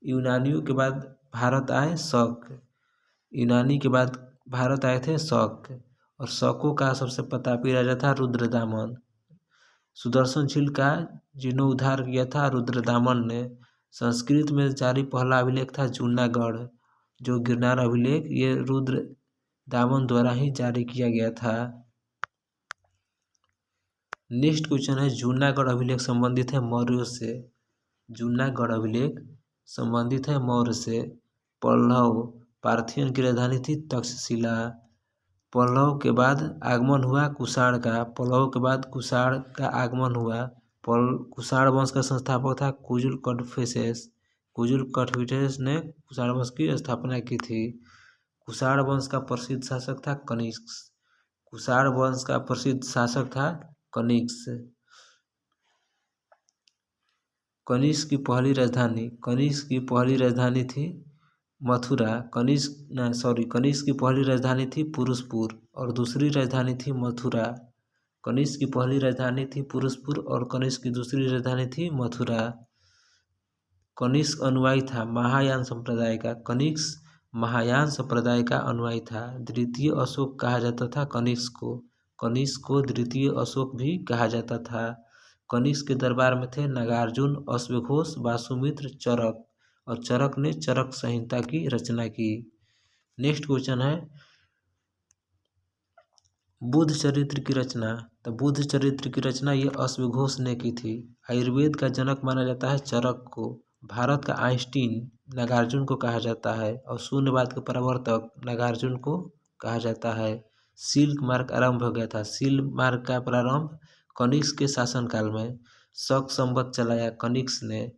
यूनानियों के बाद भारत आए शक। यूनानी के बाद भारत आए थे शक और शकों का सबसे प्रतापी राजा था रुद्रदामन। सुदर्शनशील का जीर्णोद्धार किया था रुद्रदामन ने। संस्कृत में जारी पहला अभिलेख था जूनागढ़। जो गिरनार अभिलेख ये रुद्रदामन द्वारा ही जारी किया गया था। नेक्स्ट क्वेश्चन है जूनागढ़ अभिलेख संबंधित है मौर्यों से। जूनागढ़ अभिलेख संबंधित है मौर्य से। पल्लव पार्थियन की राजधानी थी तक्षशिला। पल्लव के बाद आगमन हुआ कुषाण का। पल्लव के बाद कुषाण का आगमन हुआ। कुषाण वंश का संस्थापक था कुजुल कड़फिसेस। कुजुल कड़फिसेस ने कुषाण वंश की स्थापना की थी। कुषाण वंश का प्रसिद्ध शासक था कनिष्क। कुषाण वंश का प्रसिद्ध शासक था कनिष्क। कनिष्क की पहली राजधानी थी मथुरा। कनिष्क की पहली राजधानी थी पुरुषपुर और दूसरी राजधानी थी मथुरा। कनिष्क की पहली राजधानी थी पुरुषपुर और कनिष्क की दूसरी राजधानी थी मथुरा। कनिष्क अनुयायी था महायान संप्रदाय का। कनिष्क महायान संप्रदाय का अनुयायी था। द्वितीय अशोक कहा जाता था कनिष्क को। कनिष्क को द्वितीय अशोक भी कहा जाता था। कनिष्क के दरबार में थे नागार्जुन, अश्वघोष, वासुमित्र, चरक और चरक ने चरक संहिता की रचना की। नेक्स्ट क्वेश्चन है बुद्ध चरित्र की रचना। तो बुद्ध चरित्र की रचना ये अश्वघोष ने की थी। आयुर्वेद का जनक माना जाता है चरक को। भारत का आइंस्टीन नागार्जुन को कहा जाता है और शून्यवाद के प्रवर्तक नागार्जुन को कहा जाता है। सिल्क मार्ग आरंभ हो गया था। सिल्क मार्ग का प्रारंभ कनिष्क के शासनकाल में। शक संवत चलाया कनिष्क ने।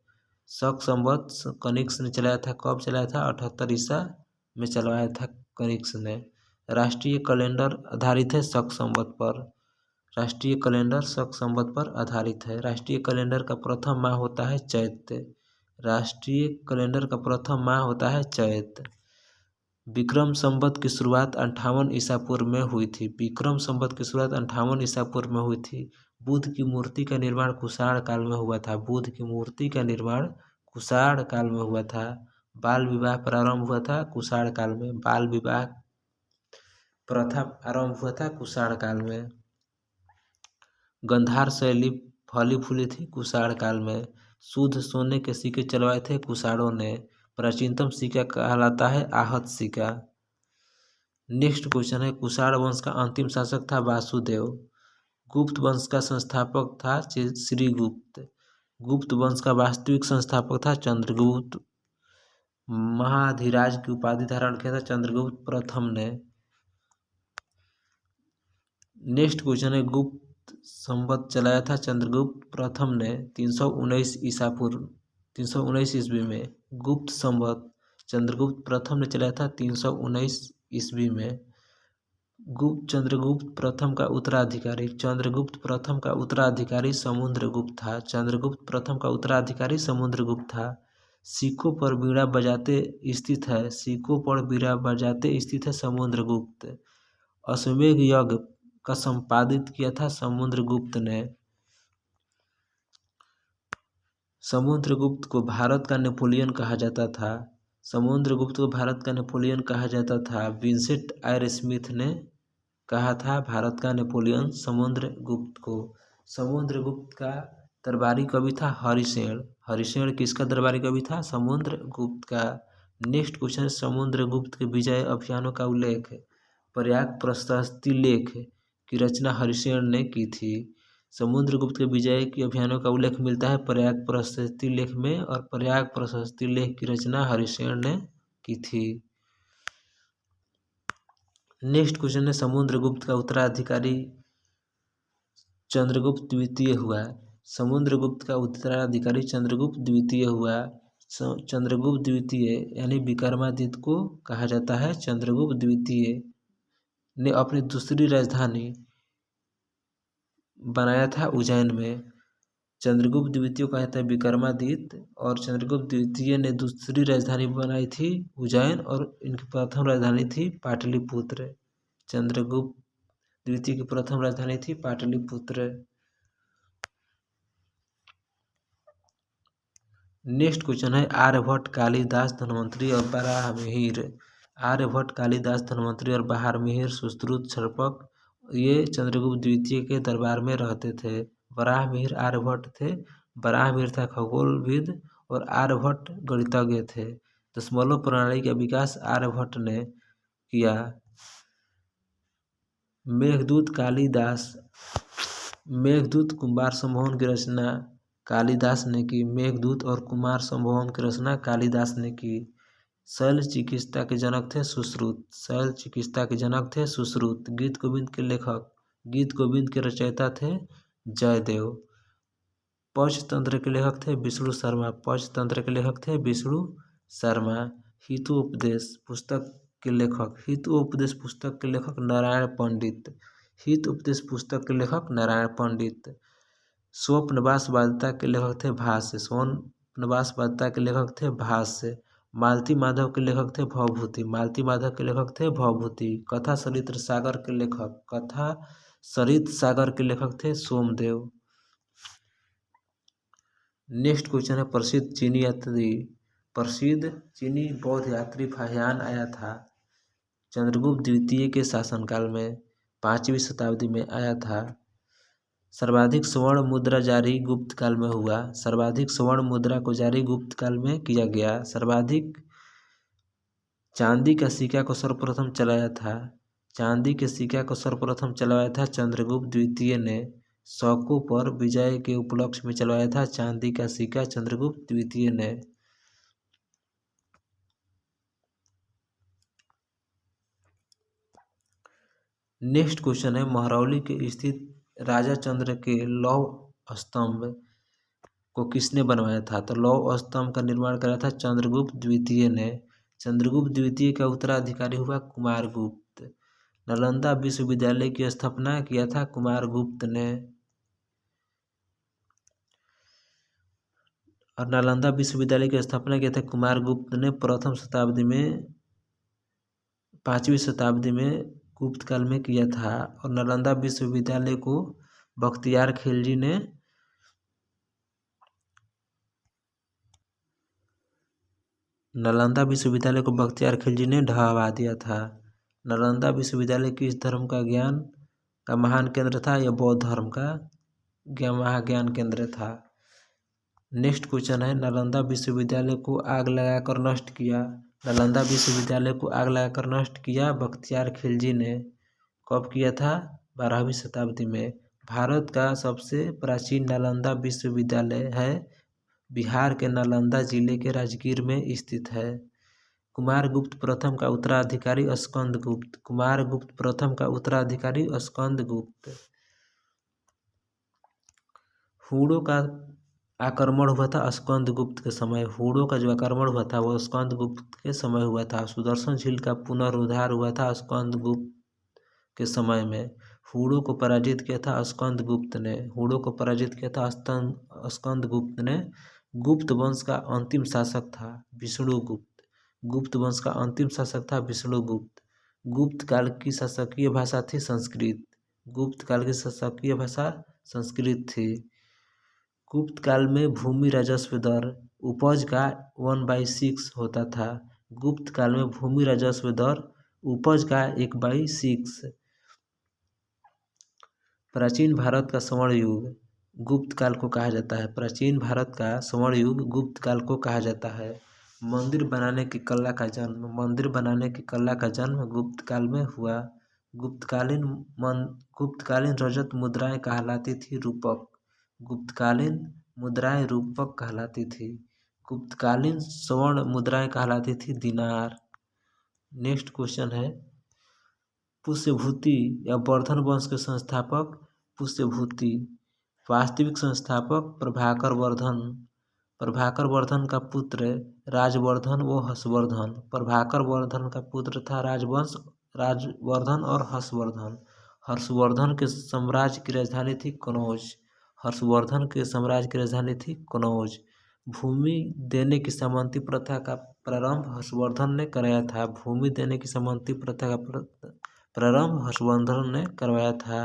शक संवत कनिष्क ने चलाया था। कब चलाया था? 78 ईसा में चलवाया था कनिष्क ने। राष्ट्रीय कैलेंडर आधारित है शक संवत पर। राष्ट्रीय कैलेंडर शक संवत पर आधारित है। राष्ट्रीय कैलेंडर का प्रथम माह होता है चैत। राष्ट्रीय कैलेंडर का प्रथम माह होता है चैत। विक्रम संवत की शुरुआत 58 ईसा पूर्व में हुई थी। विक्रम संवत की शुरुआत 58 ईसा पूर्व में हुई थी। बुद्ध की मूर्ति का निर्माण कुषाण काल में हुआ था। बुद्ध की मूर्ति का निर्माण कुषाण काल में हुआ था। बाल विवाह प्रारंभ हुआ था कुषाण काल में। बाल विवाह प्रथा आरंभ हुआ था कुषाण काल में। गंधार शैली फली फूली थी कुषाण काल में। शुद्ध सोने के सिक्के चलवाए थे कुषाणों ने। प्राचीनतम सिक्का कहलाता है आहत सिक्का। नेक्स्ट क्वेश्चन है कुषाण वंश का अंतिम शासक था वासुदेव। गुप्त वंश का संस्थापक था श्रीगुप्त। गुप्त वंश का वास्तविक संस्थापक था चंद्रगुप्त। महाधिराज की उपाधि धारण किया था चंद्रगुप्त प्रथम ने। नेक्स्ट क्वेश्चन है गुप्त संवत चलाया था चंद्रगुप्त प्रथम ने 319 ईसा पूर्व 319 ईस्वी में। गुप्त संवत चंद्रगुप्त प्रथम ने चलाया था 319 ईस्वी में। चंद्रगुप्त प्रथम का उत्तराधिकारी समुद्रगुप्त था। चंद्रगुप्त प्रथम का उत्तराधिकारी समुद्रगुप्त था। सिक्कों पर बीड़ा बजाते स्थित है समुद्रगुप्त। अश्वमेध यज्ञ का संपादित किया था समुद्रगुप्त ने। समुद्रगुप्त को भारत का नेपोलियन कहा जाता था। समुद्रगुप्त को भारत का नेपोलियन कहा जाता था। विंसेंट आयर स्मिथ ने कहा था भारत का नेपोलियन समुद्रगुप्त को। समुद्रगुप्त का दरबारी कवि था हरिसेन। हरिसेन किसका दरबारी कवि था? समुद्रगुप्त का। नेक्स्ट क्वेश्चन समुद्रगुप्त के विजय अभियानों का उल्लेख प्रयाग प्रशस्ति लेख की रचना हरिसेन ने की थी। समुद्रगुप्त के विजय के अभियानों का उल्लेख मिलता है प्रयाग प्रशस्ति लेख में और प्रयाग प्रशस्ति लेख की रचना हरिसेन ने की थी। नेक्स्ट क्वेश्चन है समुद्रगुप्त का उत्तराधिकारी चंद्रगुप्त द्वितीय हुआ। समुद्रगुप्त का उत्तराधिकारी चंद्रगुप्त द्वितीय हुआ। चंद्रगुप्त द्वितीय यानी विक्रमादित्य को कहा जाता है। चंद्रगुप्त द्वितीय ने अपनी दूसरी राजधानी बनाया था उज्जैन में। चंद्रगुप्त द्वितीय को कहता है विक्रमादित्य और चंद्रगुप्त द्वितीय ने दूसरी राजधानी बनाई थी उज्जैन और इनकी प्रथम राजधानी थी पाटलिपुत्र। चंद्रगुप्त द्वितीय की प्रथम राजधानी थी पाटलिपुत्र। नेक्स्ट क्वेश्चन है आर्यभट्ट, कालिदास, धन्वंतरी और बराहमिहिर। आर्यभट्ट, कालिदास, धन्वंतरी और बराहमिहिर सुश्रुत क्षरपक ये चंद्रगुप्त द्वितीय के दरबार में रहते थे। बराहमिहिर आर्यभट्ट थे। बराहमिहिर था खगोलविद और आर्यभट्ट गणितज्ञ थे। दशमलव प्रणाली का विकास आर्यभट्ट ने किया। मेघदूत कुमार संभवन की रचना कालिदास ने की। मेघदूत और कुमार संभवन की रचना कालिदास ने की। शैल चिकित्सा के जनक थे सुश्रुत। शैल चिकित्सा के जनक थे सुश्रुत। गीत गोविंद के लेखक, गीत गोविंद के रचयिता थे जयदेव। पंचतंत्र के लेखक थे विष्णु शर्मा। पंचतंत्र के लेखक थे विष्णु शर्मा। हितोपदेश पुस्तक के लेखक, हितोपदेश पुस्तक के लेखक नारायण पंडित। हितोपदेश पुस्तक के लेखक नारायण पंडित। स्वप्नवास वादिता के लेखक थे भाष्य। स्वप्नवास वादिता के लेखक थे भाष्य। मालती माधव के लेखक थे भवभूति। मालती माधव के लेखक थे भवभूति। कथा सरित्र सागर के लेखक, कथा सरित सागर के लेखक थे सोमदेव। नेक्स्ट क्वेश्चन है प्रसिद्ध चीनी यात्री, प्रसिद्ध चीनी बौद्ध यात्री फाहियान आया था चंद्रगुप्त द्वितीय के शासनकाल में, 5वीं शताब्दी में आया था। सर्वाधिक स्वर्ण मुद्रा जारी गुप्त काल में हुआ। सर्वाधिक स्वर्ण मुद्रा को जारी गुप्त काल में किया गया। सर्वाधिक चांदी का सिक्का को सर्वप्रथम चलाया था, चांदी के सिक्का को सर्वप्रथम चलवाया था चंद्रगुप्त द्वितीय ने। शकों पर विजय के उपलक्ष्य में चलवाया था चांदी का सिक्का चंद्रगुप्त द्वितीय ने। नेक्स्ट क्वेश्चन है महरौली के स्थित राजा चंद्र के लौह स्तंभ को किसने बनवाया था? तो लौह स्तंभ का निर्माण करा था चंद्रगुप्त द्वितीय ने। चंद्रगुप्त द्वितीय का उत्तराधिकारी हुआ कुमारगुप्त। नालंदा विश्वविद्यालय की स्थापना किया था कुमारगुप्त ने। और नालंदा विश्वविद्यालय की स्थापना किया था कुमारगुप्त ने प्रथम शताब्दी में, 5वीं शताब्दी में गुप्त काल में किया था। और नालंदा विश्वविद्यालय को बख्तियार खिलजी ने नालंदा विश्वविद्यालय को बख्तियार खिलजी ने ढहवा दिया था। नालंदा विश्वविद्यालय किस धर्म का ज्ञान का महान केंद्र था? यह बौद्ध धर्म का महाज्ञान केंद्र था। नेक्स्ट क्वेश्चन है नालंदा विश्वविद्यालय को आग लगाकर नष्ट किया। नालंदा विश्वविद्यालय को आग लगाकर नष्ट किया बख्तियार खिलजी ने। कब किया था? 12वीं शताब्दी में। भारत का सबसे प्राचीन नालंदा विश्वविद्यालय है बिहार के नालंदा जिले के राजगीर में स्थित है। कुमारगुप्त प्रथम का उत्तराधिकारी स्कंदगुप्त। कुमारगुप्त प्रथम का उत्तराधिकारी स्कंदगुप्त। हूणों का आक्रमण हुआ था स्कंदगुप्त के समय। हूणों का जो आक्रमण हुआ था वो स्कंदगुप्त के समय हुआ था। सुदर्शन झील का पुनरुद्धार हुआ था स्कंदगुप्त के समय में। हूणों को पराजित किया था स्कंदगुप्त ने। हूणों को पराजित किया था स्कंदगुप्त ने। गुप्त वंश का अंतिम शासक था विष्णुगुप्त। गुप्त वंश का अंतिम शासक था विष्णुगुप्त। गुप्त काल की शासकीय भाषा थी संस्कृत। गुप्त काल की शासकीय भाषा संस्कृत थी। गुप्त काल में भूमि राजस्व दर उपज का 1/6 होता था। गुप्त काल में भूमि राजस्व दर उपज का 1/6। प्राचीन भारत का स्वर्ण युग गुप्त काल को कहा जाता है। प्राचीन भारत का स्वर्ण युग गुप्त काल को कहा जाता है। मंदिर बनाने की कला का जन्म, मंदिर बनाने की कला का जन्म गुप्त काल में हुआ। गुप्तकालीन रजत मुद्राएं कहलाती थी रूपक। गुप्तकालीन मुद्राएं रूपक कहलाती थी। गुप्तकालीन स्वर्ण मुद्राएं कहलाती थी दिनार। नेक्स्ट क्वेश्चन है पुष्यभूति या वर्धन वंश के संस्थापक पुष्यभूति। वास्तविक संस्थापक प्रभाकर वर्धन। प्रभाकर वर्धन का पुत्र राजवर्धन व हर्षवर्धन। प्रभाकर वर्धन का पुत्र था राजवर्धन और हर्षवर्धन। हर्षवर्धन के साम्राज्य की राजधानी थी कनौज। हर्षवर्धन के साम्राज्य की राजधानी थी कनौज। भूमि देने की सामंती प्रथा का प्रारंभ हर्षवर्धन ने कराया था। भूमि देने की सामंती प्रथा का प्रारंभ हर्षवर्धन ने करवाया था।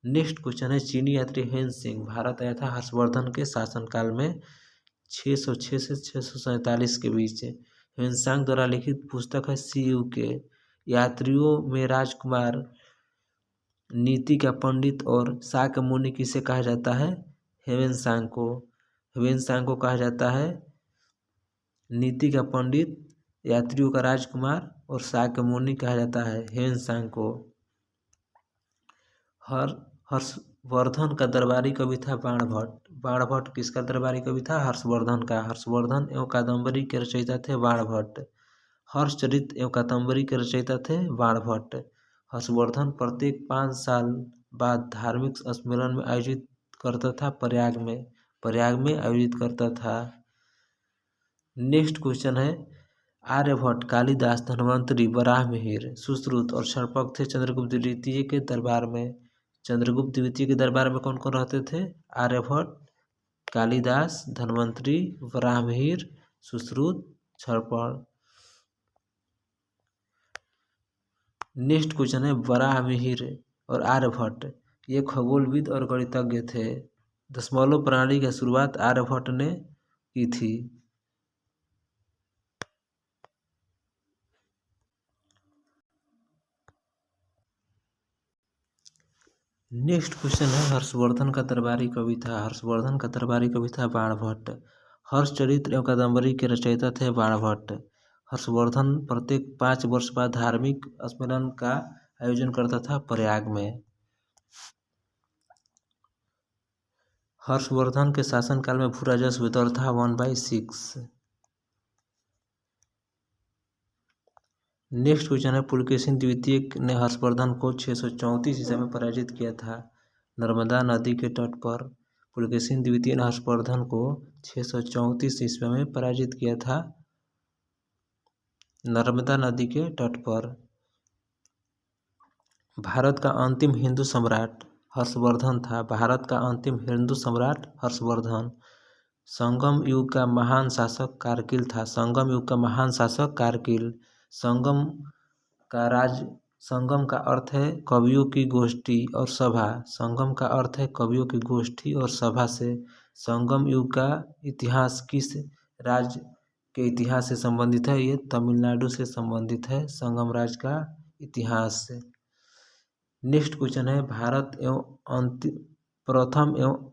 नेक्स्ट क्वेश्चन है चीनी यात्री हेन सिंह भारत आया था हर्षवर्धन के शासनकाल में 606 से 647 के बीच। हेनसांग द्वारा लिखित पुस्तक है सीयू के। यात्रियों में राजकुमार, नीति का पंडित और शाक्य मुनि किसे कहा जाता है? हेवेनसांग को। हेवेनसांग को कहा जाता है नीति का पंडित, यात्रियों का राजकुमार और शाक्य मुनि कहा जाता है हेवेनसांग को। हर्षवर्धन का दरबारी कवि था बाणभट्ट। बाणभट्ट किसका दरबारी कवि था? हर्षवर्धन का। हर्षवर्धन एवं कादम्बरी के रचयिता थे बाणभट्ट। हर्षचरित एवं कादम्बरी के रचयिता थे बाणभट्ट। हर्षवर्धन प्रत्येक 5 साल बाद धार्मिक सम्मेलन में आयोजित करता था, प्रयाग में आयोजित करता था। नेक्स्ट क्वेश्चन है, आर्यभट्ट, कालिदास, धन्वंतरि, वराहमिहिर, सुश्रुत और सर्पक थे चंद्रगुप्त द्वितीय के दरबार में। चंद्रगुप्त द्वितीय के दरबार में कौन कौन रहते थे? आर्यभट्ट, कालिदास, धन्वंतरि, वराहमिहिर, सुश्रुत, सर्पक। नेक्स्ट क्वेश्चन है, वराहमिहिर और आर्यभट्ट ये खगोलविद और गणितज्ञ थे। दशमलव प्रणाली की शुरुआत आर्यभट्ट ने की थी। नेक्स्ट क्वेश्चन है, हर्षवर्धन का दरबारी कवि था। हर्षवर्धन का दरबारी कवि था बाणभट्ट। हर्षचरित्र एवं कादम्बरी के रचयिता थे बाणभट्ट। हर्षवर्धन प्रत्येक 5 वर्ष बाद धार्मिक सम्मेलन का आयोजन करता था प्रयाग में। हर्षवर्धन के शासनकाल में भू राजस्व दर था 1/6। नेक्स्ट क्वेश्चन है, पुलकेशिन द्वितीय ने हर्षवर्धन को 634 ईस्वी में पराजित किया था नर्मदा नदी के तट पर। पुलकेशिन द्वितीय ने हर्षवर्धन को 634 ईस्वी में पराजित किया था नर्मदा नदी के तट पर। भारत का अंतिम हिंदू सम्राट हर्षवर्धन था। भारत का अंतिम हिंदू सम्राट हर्षवर्धन। संगम युग का महान शासक कारगिल था। संगम युग का महान शासक कारगिल। संगम का अर्थ है कवियों की गोष्ठी और सभा। संगम का अर्थ है कवियों की गोष्ठी और सभा से। संगम युग का इतिहास किस राज्य के इतिहास से संबंधित है? ये तमिलनाडु से संबंधित है संगम राज्य का इतिहास से। नेक्स्ट क्वेश्चन है, भारत एवं प्रथम एवं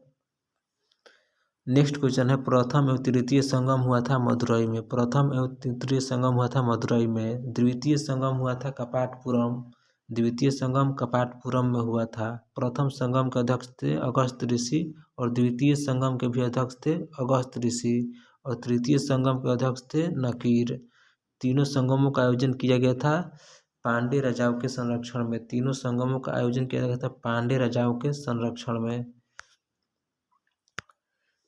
तृतीय संगम हुआ था मदुरई में। प्रथम एवं तृतीय संगम हुआ था मदुरई में। द्वितीय संगम हुआ था कपाटपुरम। द्वितीय संगम कपाटपुरम में हुआ था। प्रथम संगम के अध्यक्ष थे अगस्त ऋषि और द्वितीय संगम के भी अध्यक्ष थे अगस्त ऋषि और तृतीय संगम के अध्यक्ष थे नकीर। तीनों संगमों का आयोजन किया गया था पांड्य राजाओं के संरक्षण में। तीनों संगमों का आयोजन किया गया था पांड्य राजाओं के संरक्षण में।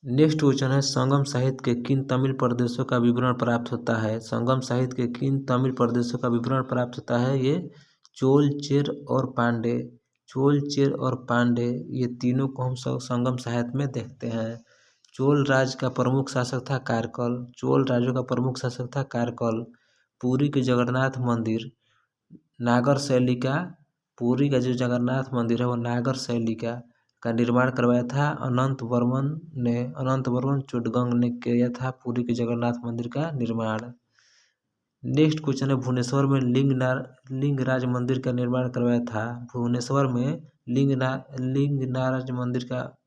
नेक्स्ट क्वेश्चन है, संगम साहित्य के किन तमिल प्रदेशों का विवरण प्राप्त होता है? संगम साहित्य के किन तमिल प्रदेशों का विवरण प्राप्त होता है? ये चोल, चेर और पांडे। चोल, चेर और पांडे ये तीनों को हम संगम साहित्य में देखते हैं। चोल राज्य का प्रमुख शासक था कारकल। चोल राज्य का प्रमुख शासक था कारकल। पुरी के जगन्नाथ मंदिर नागर शैली का, पुरी का जो जगन्नाथ मंदिर है वो नागर शैली का निर्माण करवाया था अनंत वर्मन चुडगंग ने किया था पुरी के जगन्नाथ मंदिर का निर्माण। नेक्स्ट क्वेश्चन है, भुवनेश्वर में लिंगराज मंदिर का निर्माण करवाया था। भुवनेश्वर में लिंगराज मंदिर का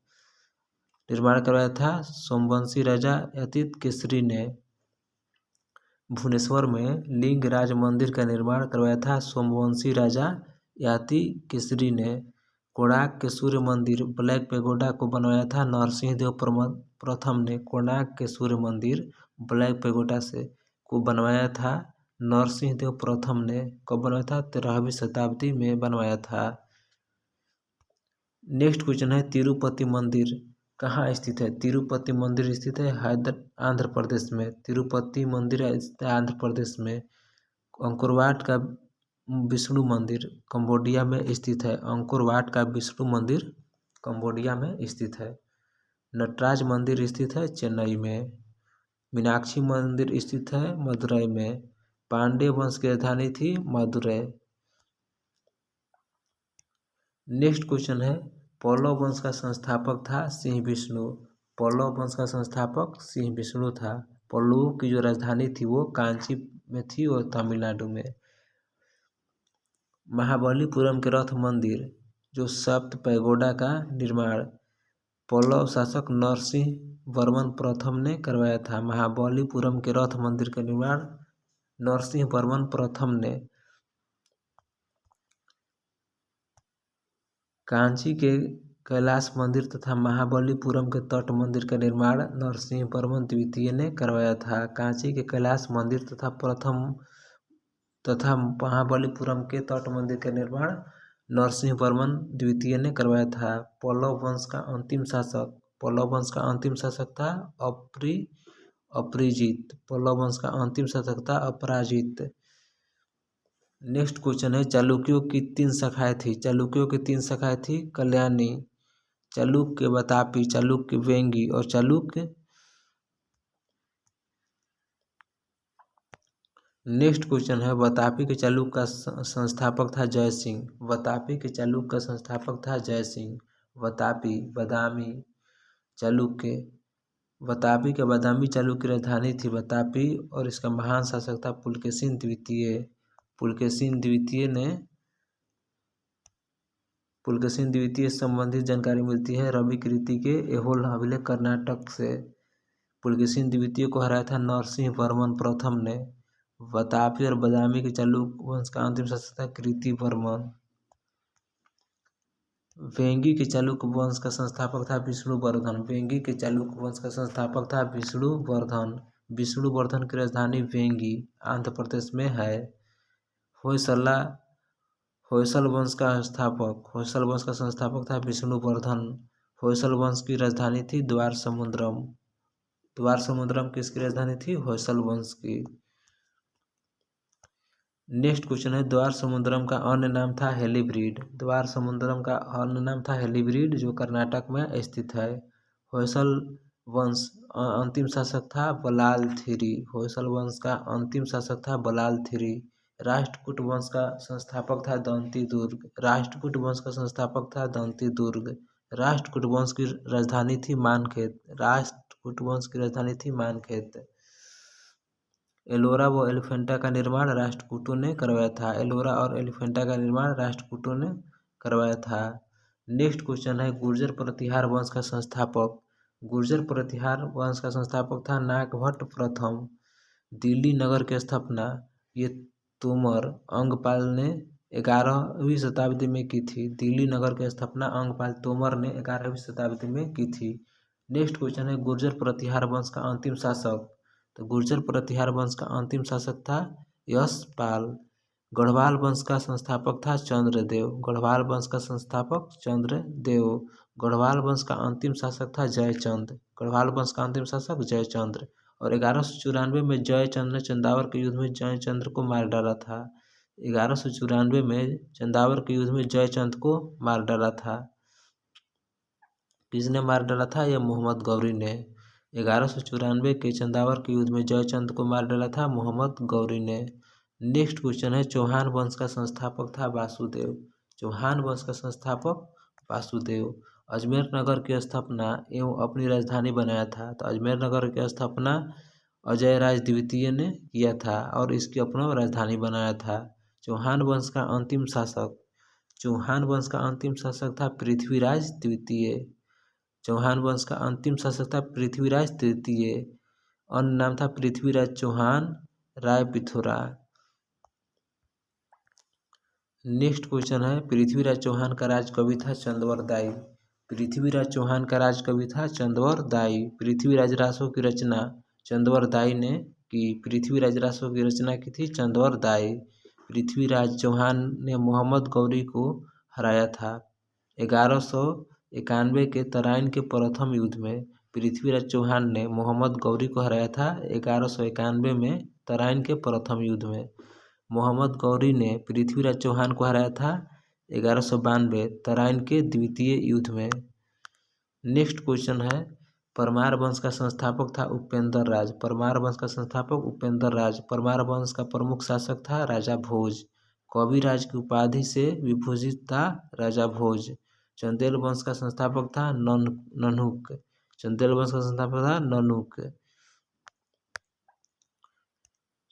निर्माण करवाया था सोमवंशी राजा यतीत केसरी ने। भुवनेश्वर में लिंगराज मंदिर का निर्माण करवाया था सोमवंशी राजा याति केसरी ने। कोणार्क के सूर्य मंदिर ब्लैक पेगोडा को बनवाया था नरसिंह देव प्रथम ने। कोणार्क के सूर्य मंदिर ब्लैक पेगोडा से को बनवाया था नरसिंह देव प्रथम ने। कब बनवाया था? 13वीं शताब्दी में बनवाया था। नेक्स्ट क्वेश्चन है, तिरुपति मंदिर कहाँ स्थित है? तिरुपति मंदिर स्थित है आंध्र प्रदेश में। तिरुपति मंदिर आंध्र प्रदेश में। अंकोरवाट का विष्णु मंदिर कंबोडिया में स्थित है। अंकोरवाट का विष्णु मंदिर कंबोडिया में स्थित है। नटराज मंदिर स्थित है चेन्नई में। मीनाक्षी मंदिर स्थित है मदुरई में। पांड्य वंश की राजधानी थी मदुरई। नेक्स्ट क्वेश्चन है, पल्लव वंश का संस्थापक था सिंह विष्णु। पल्लव वंश का संस्थापक सिंह विष्णु था। पल्लवों की जो राजधानी थी वो कांची में थी और तमिलनाडु में। महाबलीपुरम के रथ मंदिर जो सप्त पैगोडा का निर्माण पल्लव शासक नरसिंह वर्मन प्रथम ने करवाया था। महाबलीपुरम के रथ मंदिर का निर्माण नरसिंह वर्मन प्रथम ने। कांची के कैलाश मंदिर तथा महाबलीपुरम के तट मंदिर का निर्माण नरसिंह वर्मन द्वितीय ने करवाया था। कांची के कैलाश मंदिर तथा प्रथम तथा महाबलीपुरम के तट मंदिर का निर्माण नरसिंहवर्मन द्वितीय ने करवाया था। पल्लव वंश का अंतिम शासक था अपराजित। पल्लव वंश का अंतिम शासक था अपराजित। नेक्स्ट क्वेश्चन है, चालुक्यों की 3 शाखाएं थी। चालुक्यों की 3 शाखाएं थी, कल्याणी, चालुक्य वातापी, चालुक्य वेंगी और चालुक्य। नेक्स्ट क्वेश्चन है, वातापी के चालुक्य का संस्थापक था जयसिंह। वातापी के चालुक्य का संस्थापक था जयसिंह। वातापी बादामी चालुक्य, वातापी के बादामी चालुक्य की राजधानी थी वातापी और इसका महान शासक था पुलकेशिन द्वितीय। पुलकेशिन द्वितीय संबंधित जानकारी मिलती है रवि कीर्ति के ऐहोल अभिलेख कर्नाटक से। पुलकेशिन द्वितीय को हराया था नरसिंहवर्मन प्रथम ने। वातापी और बादामी के चालुक्य वंश का अंतिम शासक था कीर्तिवर्मन। वेंगी के चालुक्य वंश का संस्थापक था विष्णुवर्धन। वेंगी के चालुक्य वंश का संस्थापक था विष्णुवर्धन। विष्णुवर्धन की राजधानी वेंगी आंध्र प्रदेश में है। होयसल वंश का संस्थापक था विष्णुवर्धन। होयसल वंश की राजधानी थी द्वार समुद्रम। द्वार समुद्रम किसकी राजधानी थी? होयसल वंश की। नेक्स्ट क्वेश्चन है, द्वार समुद्रम का अन्य नाम था हेलीब्रिड। द्वार समुद्रम का अन्य नाम था हेलीब्रिड जो कर्नाटक में स्थित है। होयसल वंश अंतिम शासक था बलाल थिरी। होयसल वंश का अंतिम शासक था बलाल थिरी। राष्ट्रकूट वंश का संस्थापक था दंती दुर्ग। राष्ट्रकूट वंश का संस्थापक था दंती दुर्ग। राष्ट्रकूट वंश की राजधानी थी मानखेत। राष्ट्रकूट वंश की राजधानी थी मानखेत। एलोरा व एलिफेंटा का निर्माण राष्ट्रकूटों ने करवाया था। एलोरा और एलिफेंटा का निर्माण राष्ट्रकूटों ने करवाया था। नेक्स्ट क्वेश्चन है, गुर्जर प्रतिहार वंश का संस्थापक। गुर्जर प्रतिहार वंश का संस्थापक था नागभट्ट प्रथम। दिल्ली नगर की स्थापना ये तोमर अंगपाल ने 11वीं शताब्दी में की थी। दिल्ली नगर की स्थापना अंगपाल तोमर ने 11वीं शताब्दी में की थी। नेक्स्ट क्वेश्चन है, गुर्जर प्रतिहार वंश का अंतिम शासक। तो गुर्जर प्रतिहार वंश का अंतिम शासक था यशपाल। गढ़वाल वंश का संस्थापक था चंद्रदेव। गढ़वाल वंश का संस्थापक चंद्रदेव। गढ़वाल वंश का अंतिम शासक था जयचंद। गढ़वाल वंश का अंतिम शासक जयचंद्र। और 1194 में जयचंद ने चंदावर के युद्ध में जयचंद्र को मार डाला था। 1194 में चंदावर के युद्ध में जयचंद को मार डाला था। किसने मार डाला था? यह मोहम्मद गौरी ने। 1194 के चंदावर के युद्ध में जयचंद को मार डाला था मोहम्मद गौरी ने। नेक्स्ट क्वेश्चन है, चौहान वंश का संस्थापक था वासुदेव। चौहान वंश का संस्थापक वासुदेव। अजमेर नगर की स्थापना एवं अपनी राजधानी बनाया था। तो अजमेर नगर की स्थापना अजय राज द्वितीय ने किया था और इसकी अपना राजधानी बनाया था। चौहान वंश का अंतिम शासक था पृथ्वीराज द्वितीय। चौहान वंश का अंतिम शासक था पृथ्वीराज तृतीय। अन्य नाम था पृथ्वीराज चौहान राय पिथौरा। नेक्स्ट क्वेश्चन है, पृथ्वीराज चौहान का राज कवि था चंदवरदाई। पृथ्वीराज चौहान का राज कवि था चंदवरदाई। पृथ्वीराज रासो की रचना चंदवरदाई ने की। पृथ्वीराज रासो की रचना की थी चंदवरदाई। पृथ्वीराज चौहान ने मोहम्मद गौरी को हराया था 1191 के तराइन के प्रथम युद्ध में। पृथ्वीराज चौहान ने मोहम्मद गौरी को हराया था 1191 में तराइन के प्रथम युद्ध में। मोहम्मद गौरी ने पृथ्वीराज चौहान को हराया था 1192 तराइन के द्वितीय युद्ध में। नेक्स्ट क्वेश्चन है, परमार वंश का संस्थापक था उपेंद्र राज। परमार वंश का संस्थापक उपेंद्र राज। परमार वंश का प्रमुख शासक था राजा भोज। कविराज की उपाधि से विभूषित था राजा भोज। चंदेल वंश का संस्थापक था ननहुक। चंदेल वंश का संस्थापक था ननहुक।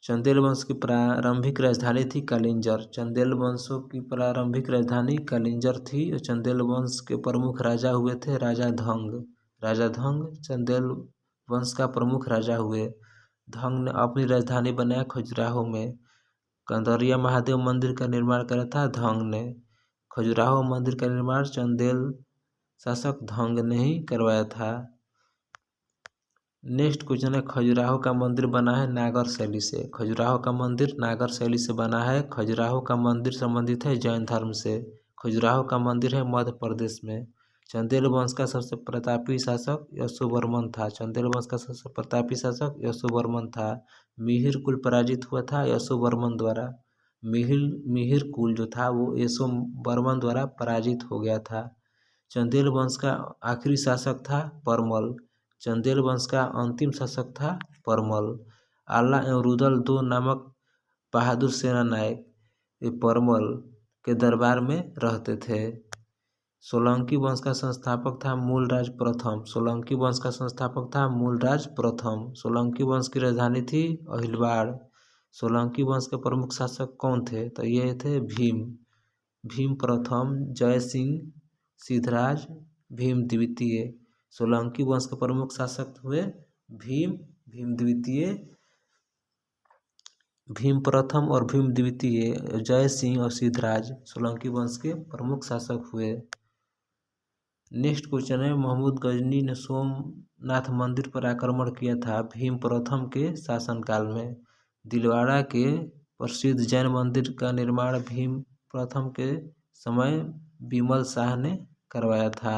चंदेल वंश की प्रारंभिक राजधानी थी कलिंजर। चंदेल वंशों की प्रारंभिक राजधानी कलिंजर थी। चंदेल वंश के प्रमुख राजा हुए थे राजा धंग। राजा धंग चंदेल वंश का प्रमुख राजा हुए। धंग ने अपनी राजधानी बनाया खजुराहो में। कंदरिया महादेव मंदिर का निर्माण करा था धंग ने। खजुराहो मंदिर का निर्माण चंदेल शासक धंग ने ही करवाया था। नेक्स्ट क्वेश्चन है, खजुराहो का मंदिर बना है नागर शैली से। खजुराहो का मंदिर नागर शैली से बना है। खजुराहो का मंदिर संबंधित है जैन धर्म से। खजुराहो का मंदिर है मध्य प्रदेश में। चंदेल वंश का सबसे प्रतापी शासक यशोवर्मन था। चंदेल वंश का सबसे प्रतापी शासक यशोवर्मन था। मिहिर कुल पराजित हुआ था यशोवर्मन द्वारा। मिहिर कुल जो था वो यशोवर्मन द्वारा पराजित हो गया था। चंदेल वंश का आखिरी शासक था परमल। चंदेल वंश का अंतिम शासक था परमल। आला एवं रुदल दो नामक बहादुर सेना नायक ये परमल के दरबार में रहते थे। सोलंकी वंश का संस्थापक था मूलराज प्रथम। सोलंकी वंश का संस्थापक था मूलराज प्रथम। सोलंकी वंश की राजधानी थी अहिलवाड़। सोलंकी वंश के प्रमुख शासक कौन थे? तो ये थे भीम। भीम प्रथम, जय सिंह, सिद्धराज, भीम द्वितीय। सोलंकी वंश के प्रमुख शासक हुए भीम, भीम द्वितीय, भीम प्रथम और भीम द्वितीय, जय सिंह और सिद्धराज सोलंकी वंश के प्रमुख शासक हुए। नेक्स्ट क्वेश्चन है, महमूद गजनी ने सोमनाथ मंदिर पर आक्रमण किया था भीम प्रथम के शासनकाल में। दिलवाड़ा के प्रसिद्ध जैन मंदिर का निर्माण भीम प्रथम के समय बिमल शाह ने करवाया था।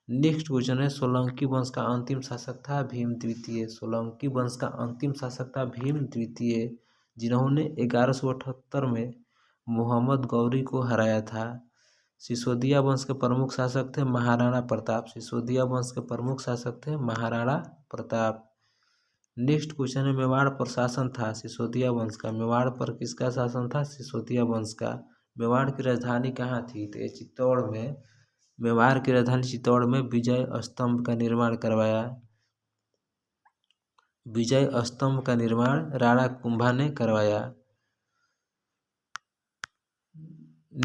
नेक्स्ट क्वेश्चन है, सोलंकी वंश का अंतिम शासक था भीम द्वितीय। सोलंकी वंश का अंतिम शासक था भीम द्वितीय, जिन्होंने 1178 में मोहम्मद गौरी को हराया था। सिसोदिया वंश के प्रमुख शासक थे महाराणा प्रताप। सिसोदिया वंश के प्रमुख शासक थे महाराणा प्रताप। नेक्स्ट क्वेश्चन है, मेवाड़ पर शासन था सिसोदिया वंश का। मेवाड़ पर किसका शासन था? सिसोदिया वंश का। मेवाड़ की राजधानी कहाँ थी? तो ये चित्तौड़ में। मेवाड़ की राजधानी चित्तौड़ में विजय स्तंभ का निर्माण करवाया। विजय स्तंभ का निर्माण राणा कुंभा ने करवाया।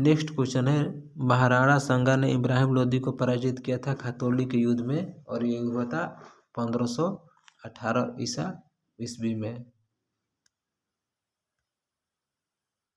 नेक्स्ट क्वेश्चन है, महाराणा संगा ने इब्राहिम लोदी को पराजित किया था खतौली के युद्ध में और ये हुआ था 1518 ईस्वी में।